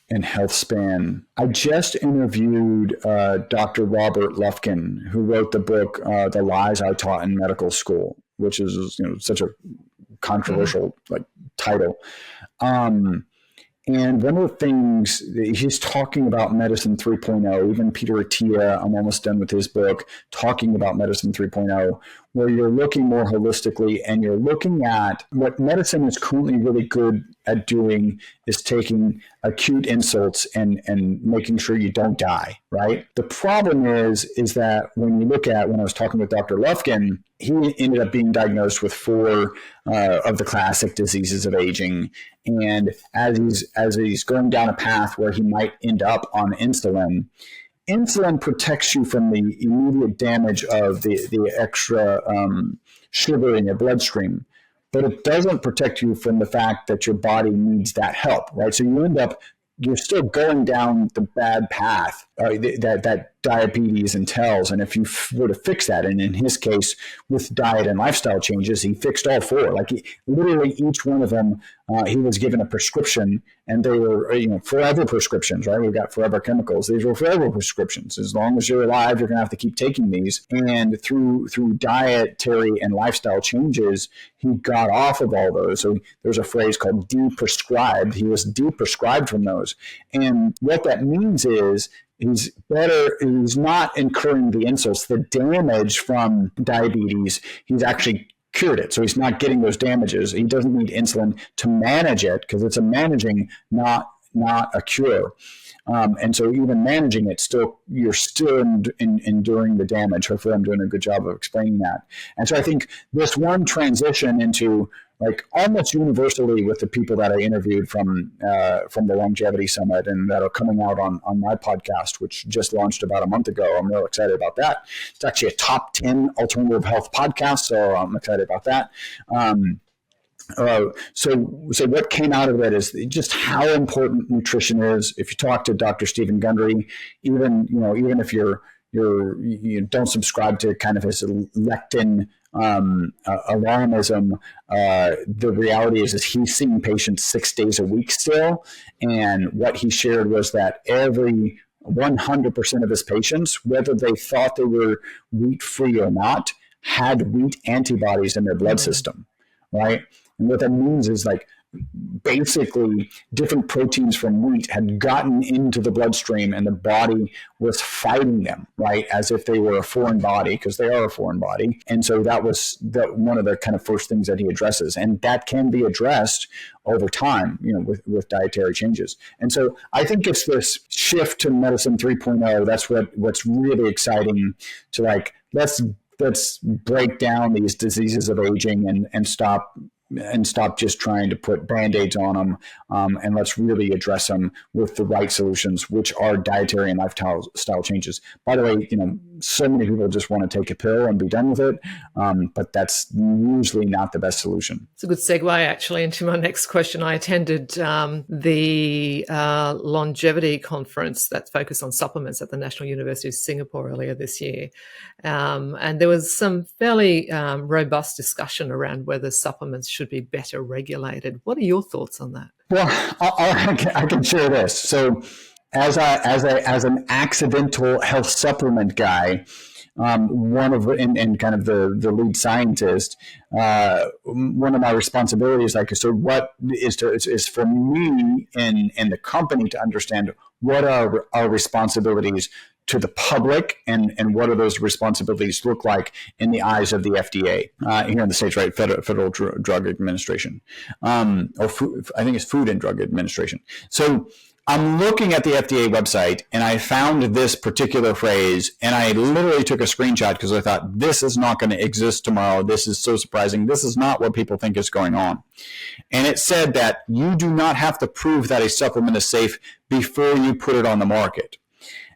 S2: and health span. I just interviewed Dr. Robert Lufkin, who wrote the book, The Lies I Taught in Medical School, which is such a controversial title. And one of the things, he's talking about medicine 3.0, even Peter Attia, I'm almost done with his book, talking about medicine 3.0, where you're looking more holistically and you're looking at what medicine is currently really good at doing is taking acute insults and making sure you don't die, right? The problem is that when I was talking with Dr. Lufkin, he ended up being diagnosed with 4 of the classic diseases of aging. And as he's going down a path where he might end up on insulin protects you from the immediate damage of the extra sugar in your bloodstream, but it doesn't protect you from the fact that your body needs that help, right? So you're still going down the bad path that diabetes entails. And if you were to fix that, and in his case, with diet and lifestyle changes, he fixed all 4. Literally each one of them, he was given a prescription, and they were, forever prescriptions, right? We've got forever chemicals. These were forever prescriptions. As long as you're alive, you're going to have to keep taking these. And through dietary and lifestyle changes, he got off of all those. So there's a phrase called de-prescribed. He was de-prescribed from those. And what that means is, he's not incurring the insults, the damage from diabetes. He's actually cured it. So he's not getting those damages. He doesn't need insulin to manage it because it's a managing, not a cure. And so even managing it, you're still enduring the damage. Hopefully I'm doing a good job of explaining that. And so I think this one transition into almost universally with the people that I interviewed from the Longevity Summit and that are coming out on my podcast, which just launched about a month ago. I'm real excited about that. It's actually a top 10 alternative health podcast, so I'm excited about that. So what came out of it is just how important nutrition is. If you talk to Dr. Stephen Gundry, even if you don't subscribe to kind of his lectin alarmism, the reality is he's seeing patients 6 days a week still. And what he shared was that every 100% of his patients, whether they thought they were wheat free or not, had wheat antibodies in their blood system, right? And what that means is like basically different proteins from wheat had gotten into the bloodstream and the body was fighting them, right? As if they were a foreign body, because they are a foreign body. And so that was one of the kind of first things that he addresses. And that can be addressed over time, with dietary changes. And so I think it's this shift to medicine 3.0. That's what's really exciting to like, let's break down these diseases of aging and stop just trying to put Band-Aids on them, and let's really address them with the right solutions, which are dietary and lifestyle changes. By the way, so many people just want to take a pill and be done with it, but that's usually not the best solution.
S1: It's a good segue, actually, into my next question. I attended the longevity conference that focused on supplements at the National University of Singapore earlier this year. And there was some fairly robust discussion around whether supplements should be better regulated. What are your thoughts on that?
S2: Well, I can share this. So, as an accidental health supplement guy, and kind of the lead scientist, one of my responsibilities, what is for me and the company to understand what are our responsibilities to the public, and what do those responsibilities look like in the eyes of the FDA here in the States, right? Federal Drug Administration, or food, I think it's Food and Drug Administration. So I'm looking at the FDA website and I found this particular phrase, and I literally took a screenshot because I thought, this is not going to exist tomorrow. This is so surprising. This is not what people think is going on. And it said that you do not have to prove that a supplement is safe before you put it on the market.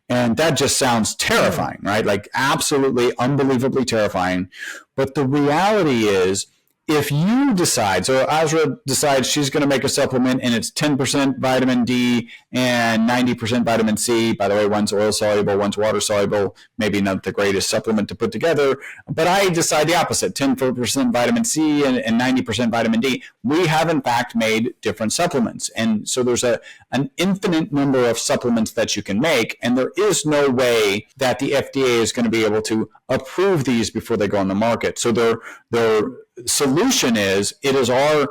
S2: And that just sounds terrifying, right? Like absolutely, unbelievably terrifying. But the reality is, if you decide, so Azra decides she's going to make a supplement and it's 10% vitamin D and 90% vitamin C. By the way, one's oil soluble, one's water soluble, maybe not the greatest supplement to put together. But I decide the opposite, 10% vitamin C and 90% vitamin D. We have, in fact, made different supplements. And so there's an infinite number of supplements that you can make. And there is no way that the FDA is going to be able to approve these before they go on the market. So their solution is, it is our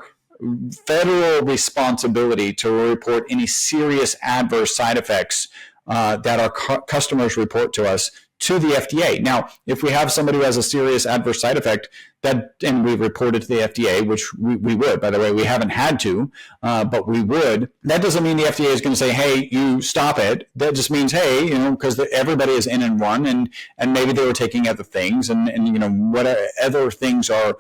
S2: federal responsibility to report any serious adverse side effects that our customers report to us to the FDA. Now, if we have somebody who has a serious adverse side effect, and we report it to the FDA, which we would, by the way, we haven't had to, but we would. That doesn't mean the FDA is going to say, hey, you stop it. That just means, hey, because everybody is in and one, and maybe they were taking other things, and what other things are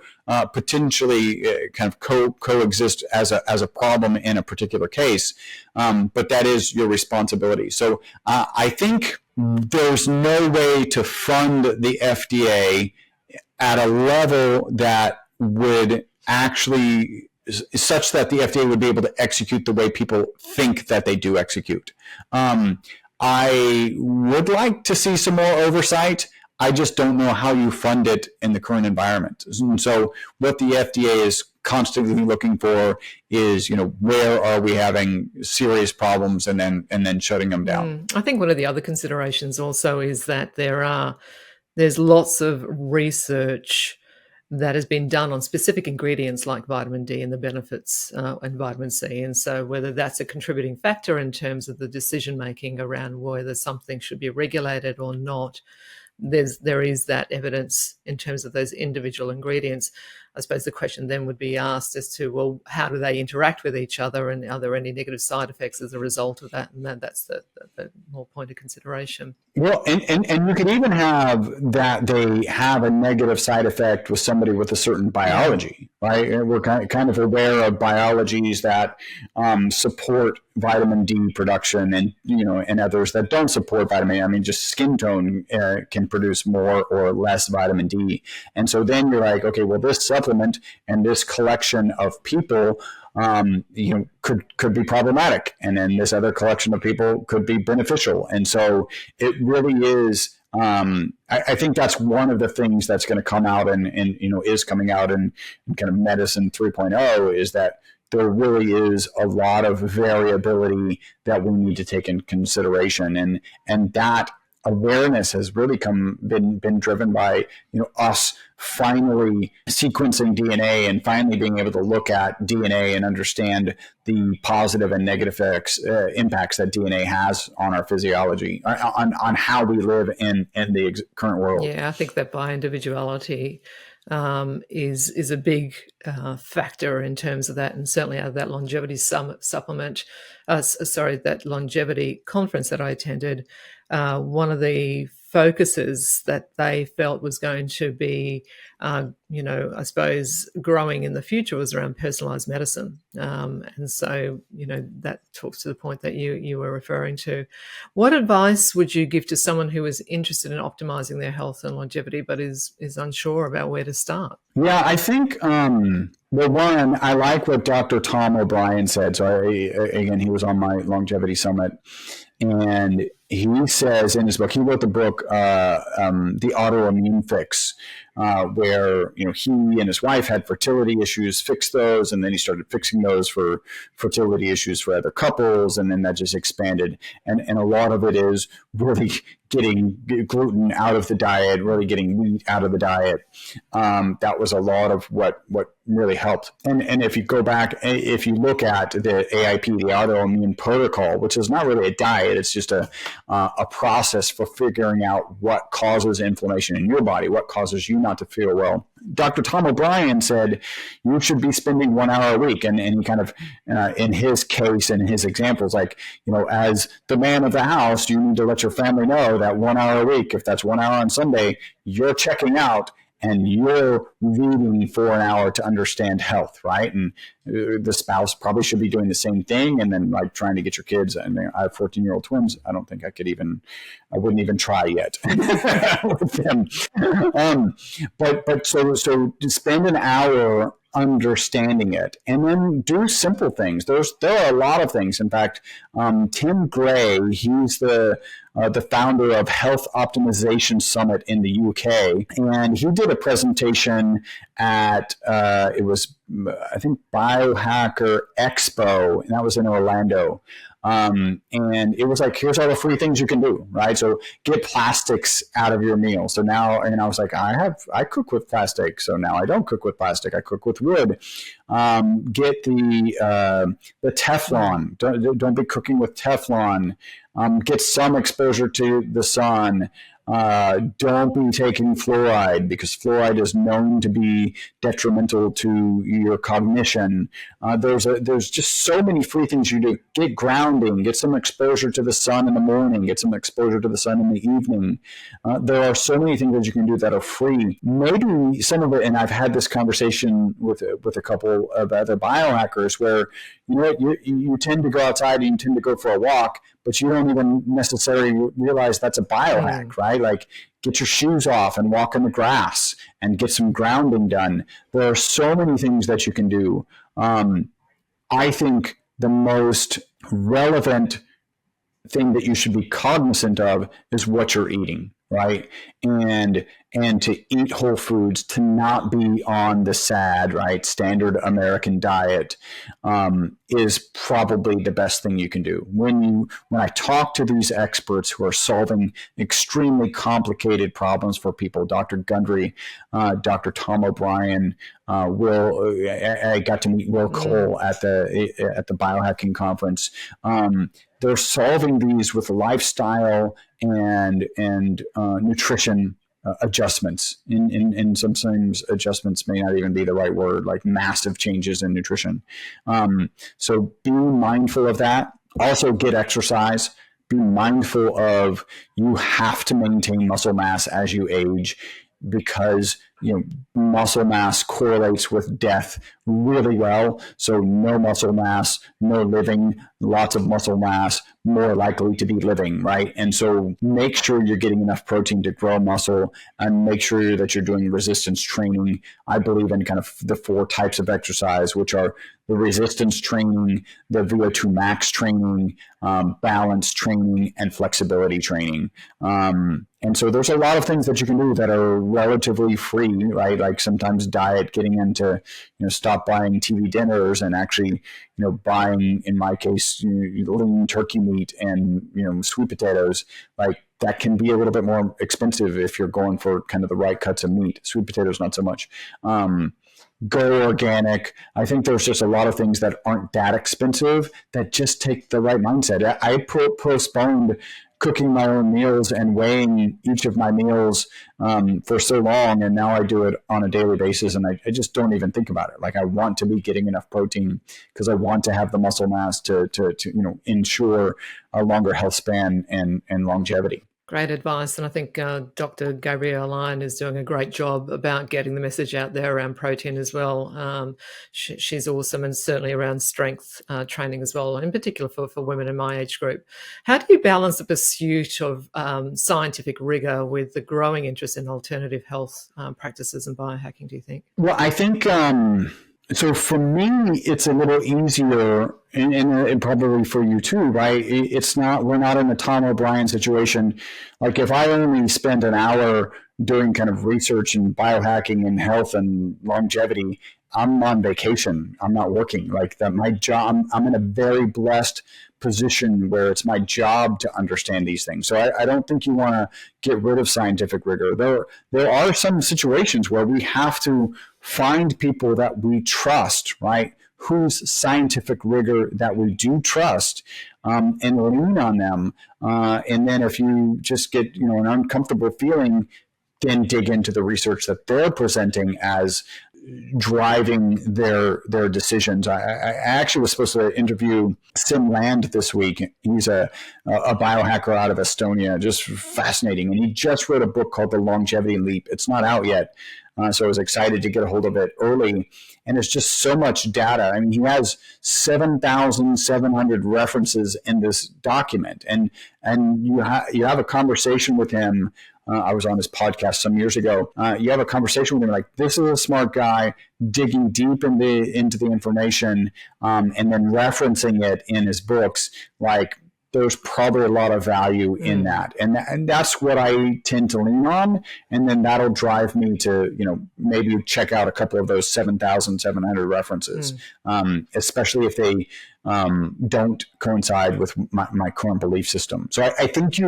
S2: potentially kind of coexist as a problem in a particular case. But that is your responsibility. So I think there's no way to fund the FDA at a level that would actually, such that the FDA would be able to execute the way people think that they do execute. I would like to see some more oversight. I just don't know how you fund it in the current environment. And so what the FDA is constantly looking for is, where are we having serious problems, and then shutting them down.
S1: I think one of the other considerations also is that there's lots of research that has been done on specific ingredients like vitamin D and the benefits and vitamin C. And so whether that's a contributing factor in terms of the decision making around whether something should be regulated or not, there is that evidence in terms of those individual ingredients. I suppose the question then would be asked as to, well, how do they interact with each other, and are there any negative side effects as a result of that? And that's the more point of consideration.
S2: Well, and you could even have that they have a negative side effect with somebody with a certain biology, right? We're kind of aware of biologies that support vitamin D production, and others that don't support vitamin D. I mean, just skin tone can produce more or less vitamin D. And so then you're like, okay, well, this supplement supplement, and this collection of people could be problematic, and then this other collection of people could be beneficial. And so it really is. I think that's one of the things that's going to come out and is coming out in kind of medicine 3.0, is that there really is a lot of variability that we need to take into consideration, and that awareness has really been driven by us finally sequencing DNA and finally being able to look at DNA and understand the positive and negative impacts that DNA has on our physiology, on how we live in the current world.
S1: Yeah, I think that bioindividuality is a big factor in terms of that, and certainly out of that longevity that longevity conference that I attended, one of the focuses that they felt was going to be, I suppose, growing in the future was around personalized medicine. And so, that talks to the point that you were referring to. What advice would you give to someone who is interested in optimizing their health and longevity, but is unsure about where to start?
S2: Yeah, I think, one, I like what Dr. Tom O'Brien said. So again, he was on my longevity summit, and he says in his book, he wrote the book, The Autoimmune Fix, where he and his wife had fertility issues, fixed those, and then he started fixing those for fertility issues for other couples, and then that just expanded. And a lot of it is really getting gluten out of the diet, really getting wheat out of the diet. That was a lot of what really helped. And if you go back, if you look at the AIP, the autoimmune protocol, which is not really a diet, it's just a process for figuring out what causes inflammation in your body, what causes you not to feel well. Dr. Tom O'Brien said you should be spending 1 hour a week, and he kind of, in his case and his examples, like, as the man of the house, you need to let your family know that 1 hour a week, if that's 1 hour on Sunday, you're checking out and you're reading for an hour to understand health, right? And the spouse probably should be doing the same thing, and then like trying to get your kids. I mean, I have 14-year-old twins. I don't think I wouldn't even try yet with them. But so spend an hour understanding it, and then do simple things. There are a lot of things. In fact, Tim Gray, he's the founder of Health Optimization Summit in the UK, and he did a presentation at it was, I think, Biohacker Expo, and that was in Orlando. And it was like, here's all the free things you can do, right? So get plastics out of your meal. So now, and I was like, I cook with plastic. So now I don't cook with plastic. I cook with wood. Get the Teflon. Don't be cooking with Teflon. Get some exposure to the sun. Don't be taking fluoride, because fluoride is known to be detrimental to your cognition. There's just so many free things you do. Get grounding, get some exposure to the sun in the morning, get some exposure to the sun in the evening. There are so many things that you can do that are free. Maybe some of it, and I've had this conversation with a couple of other biohackers where, you tend to go outside and you tend to go for a walk, but you don't even necessarily realize that's a biohack, right? Like, get your shoes off and walk in the grass and get some grounding done. There are so many things that you can do. I think the most relevant thing that you should be cognizant of is what you're eating, right? And to eat whole foods, to not be on the SAD, right, standard American diet, is probably the best thing you can do. When I talk to these experts who are solving extremely complicated problems for people, Dr. Gundry, Dr. Tom O'Brien, I got to meet Will Cole at the biohacking conference. They're solving these with lifestyle and nutrition adjustments. And sometimes adjustments may not even be the right word, like massive changes in nutrition. So be mindful of that. Also, get exercise. Be mindful of, you have to maintain muscle mass as you age, because muscle mass correlates with death really well. So no muscle mass, no living, lots of muscle mass, more likely to be living, right? And so make sure you're getting enough protein to grow muscle, and make sure that you're doing resistance training. I believe in kind of the 4 types of exercise, which are the resistance training, the VO2 max training, balance training, and flexibility training. And so there's a lot of things that you can do that are relatively free, right? Like sometimes diet, getting into, stop buying TV dinners and actually, buying, in my case, lean turkey meat and, sweet potatoes. Like that can be a little bit more expensive if you're going for kind of the right cuts of meat. Sweet potatoes, not so much. Go organic. I think there's just a lot of things that aren't that expensive that just take the right mindset. I postponed cooking my own meals and weighing each of my meals for so long, and now I do it on a daily basis, and I just don't even think about it. Like I want to be getting enough protein because I want to have the muscle mass to ensure a longer health span and longevity.
S1: Great advice. And I think Dr. Gabrielle Lyon is doing a great job about getting the message out there around protein as well. She's awesome, and certainly around strength training as well, in particular for women in my age group. How do you balance the pursuit of scientific rigor with the growing interest in alternative health practices and biohacking, do you think?
S2: Well, I think... So for me, it's a little easier, and probably for you too, right? We're not in a Tom O'Brien situation. Like if I only spend an hour doing kind of research and biohacking and health and longevity, I'm on vacation. I'm not working. Like that, my job, I'm in a very blessed position where it's my job to understand these things. So I don't think you want to get rid of scientific rigor. There are some situations where we have to find people that we trust, right? Whose scientific rigor that we do trust, and lean on them. And then if you just get, an uncomfortable feeling, then dig into the research that they're presenting as driving their decisions. I actually was supposed to interview Sim Land this week. He's a biohacker out of Estonia, just fascinating. And he just wrote a book called The Longevity Leap. It's not out yet. So I was excited to get a hold of it early. And it's just so much data. I mean, he has 7,700 references in this document. And you have a conversation with him. I was on his podcast some years ago. You have a conversation with him like, this is a smart guy digging deep into the information, and then referencing it in his books. Like, there's probably a lot of value in that. And that's what I tend to lean on. And then that'll drive me to, maybe check out a couple of those 7,700 references, especially if they don't coincide with my current belief system. So I think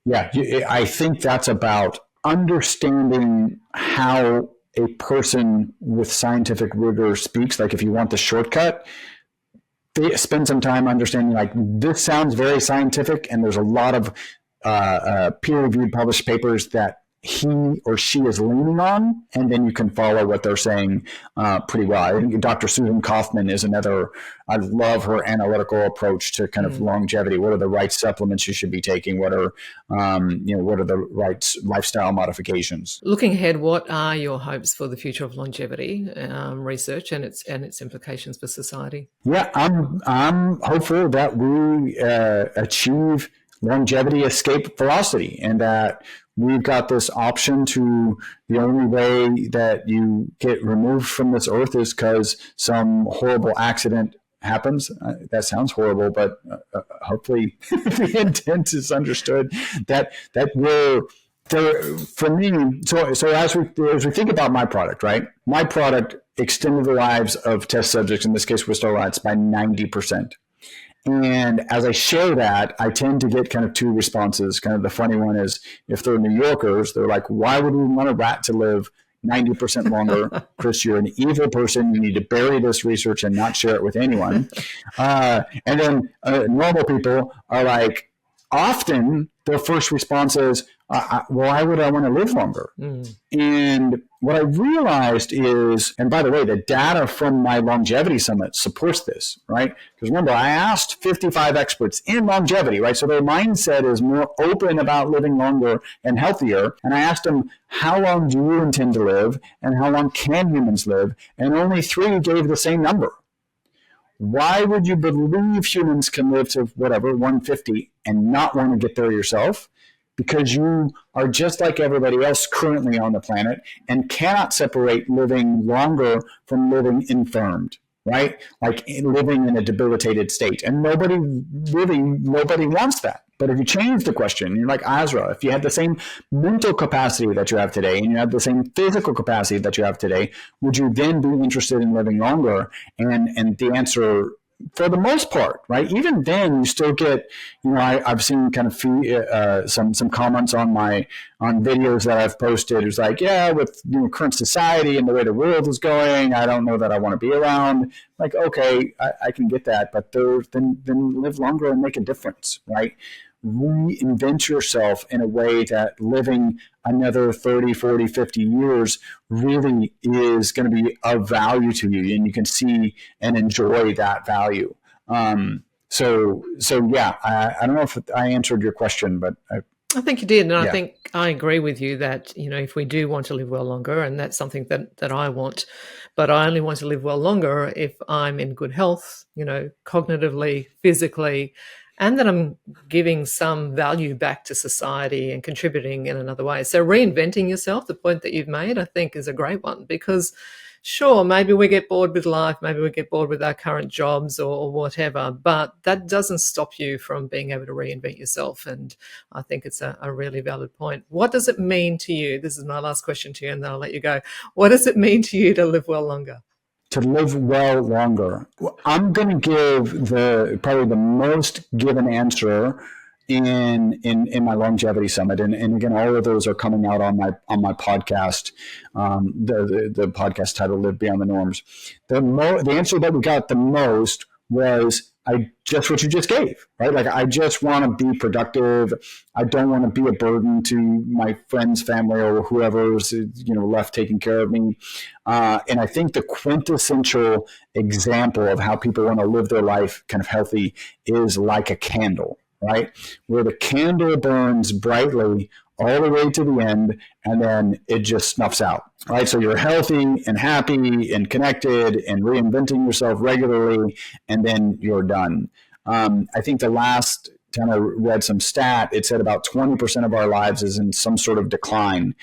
S2: I think that's about understanding how a person with scientific rigor speaks. Like if you want the shortcut, spend some time understanding, like, this sounds very scientific, and there's a lot of peer-reviewed published papers that he or she is leaning on, and then you can follow what they're saying pretty well. I think Dr. Susan Kaufman is another. I love her analytical approach to kind of longevity. What are the right supplements you should be taking? What are what are the right lifestyle modifications?
S1: Looking ahead, what are your hopes for the future of longevity research and its implications for society?
S2: Yeah, I'm hopeful that we achieve longevity escape velocity, and that we've got this option to, the only way that you get removed from this earth is because some horrible accident happens. That sounds horrible, but hopefully the intent is understood, that we're there for me. So as we think about my product, right? My product extended the lives of test subjects, in this case Bristol rats, by 90%. And as I share that, I tend to get kind of two responses. Kind of the funny one is, if they're New Yorkers, they're like, why would we want a rat to live 90% longer? Chris, you're an evil person. You need to bury this research and not share it with anyone. And then normal people are like, often their first response is, why would I want to live longer? And what I realized is, and by the way, the data from my longevity summit supports this, right? Because remember, I asked 55 experts in longevity, right? So their mindset is more open about living longer and healthier. And I asked them, how long do you intend to live? And how long can humans live? And only 3 gave the same number. Why would you believe humans can live to whatever, 150, and not want to get there yourself? Because you are just like everybody else currently on the planet and cannot separate living longer from living infirmed, right? Like living in a debilitated state. And nobody wants that. But if you change the question, you're like Azra, if you had the same mental capacity that you have today and you have the same physical capacity that you have today, would you then be interested in living longer? And the answer, for the most part, right? Even then, you still get, I've seen kind of some comments on videos that I've posted. It's like, yeah, with current society and the way the world is going, I don't know that I want to be around. Like, okay, I can get that, but then live longer and make a difference, right? Reinvent yourself in a way that living another 30, 40, 50 years really is going to be of value to you, and you can see and enjoy that value. So yeah, I don't know if I answered your question, but
S1: I think you did, and I think I agree with you that, if we do want to live well longer, and that's something that I want, but I only want to live well longer if I'm in good health, cognitively, physically, and that I'm giving some value back to society and contributing in another way. So reinventing yourself, the point that you've made, I think is a great one, because sure, maybe we get bored with life, maybe we get bored with our current jobs or whatever, but that doesn't stop you from being able to reinvent yourself. And I think it's a really valid point. What does it mean to you? This is my last question to you, and then I'll let you go. What does it mean to you to live well longer?
S2: To live well longer, I'm going to give probably the most given answer in my longevity summit, and again, all of those are coming out on my podcast. The podcast title, "Live Beyond the Norms." The answer that we got the most was just what you just gave, right? Like, I just want to be productive. I don't want to be a burden to my friends, family, or whoever's left taking care of me. And I think the quintessential example of how people want to live their life kind of healthy is like a candle, right? Where the candle burns brightly all the way to the end, and then it just snuffs out, right? So you're healthy and happy and connected and reinventing yourself regularly, and then you're done. I think the last time I read some stat, it said about 20% of our lives is in some sort of decline.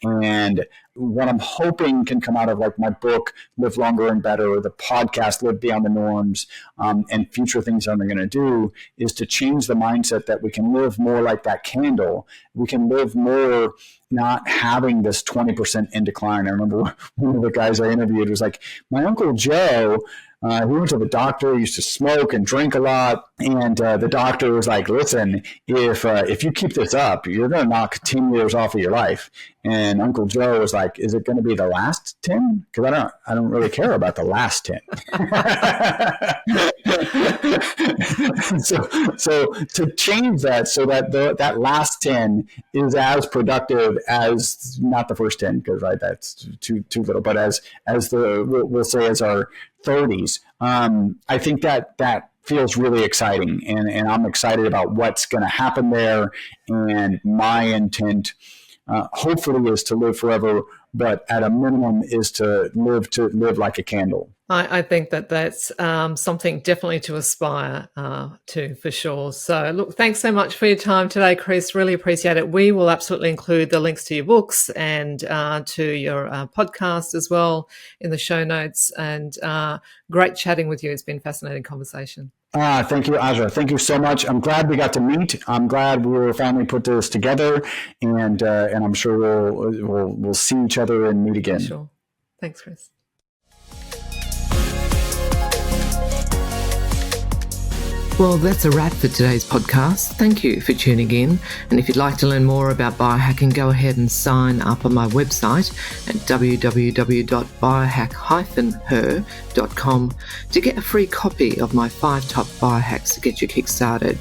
S2: And what I'm hoping can come out of like my book, Live Longer and Better, or the podcast, Live Beyond the Norms, and future things I'm going to do, is to change the mindset that we can live more like that candle. We can live more not having this 20% in decline. I remember one of the guys I interviewed was like, my Uncle Joe, he went to the doctor, used to smoke and drink a lot. And the doctor was like, listen, if you keep this up, you're going to knock 10 years off of your life. And Uncle Joe was like, is it going to be the last 10? Because I don't really care about the last 10. So to change that so that that last 10 is as productive as not the first 10, because right, that's too little, but as we'll say as our 30s, I think that feels really exciting, and I'm excited about what's going to happen there. And my intent, hopefully, is to live forever, but at a minimum is to live like a candle.
S1: I think that's something definitely to aspire to, for sure. So look, thanks so much for your time today, Chris. Really appreciate it. We will absolutely include the links to your books and to your podcast as well in the show notes. And great chatting with you. It's been a fascinating conversation.
S2: Thank you, Azra. Thank you so much. I'm glad we got to meet. I'm glad we were finally put this together, and I'm sure we'll see each other and meet again.
S1: Sure. Thanks, Chris. Well, that's a wrap for today's podcast. Thank you for tuning in. And if you'd like to learn more about biohacking, go ahead and sign up on my website at www.biohack-her.com to get a free copy of my 5 top biohacks to get you kick-started.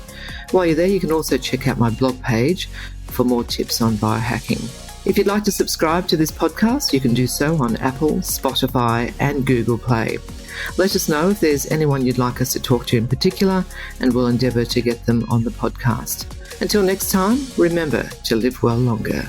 S1: While you're there, you can also check out my blog page for more tips on biohacking. If you'd like to subscribe to this podcast, you can do so on Apple, Spotify, and Google Play. Let us know if there's anyone you'd like us to talk to in particular, and we'll endeavour to get them on the podcast. Until next time, remember to live well longer.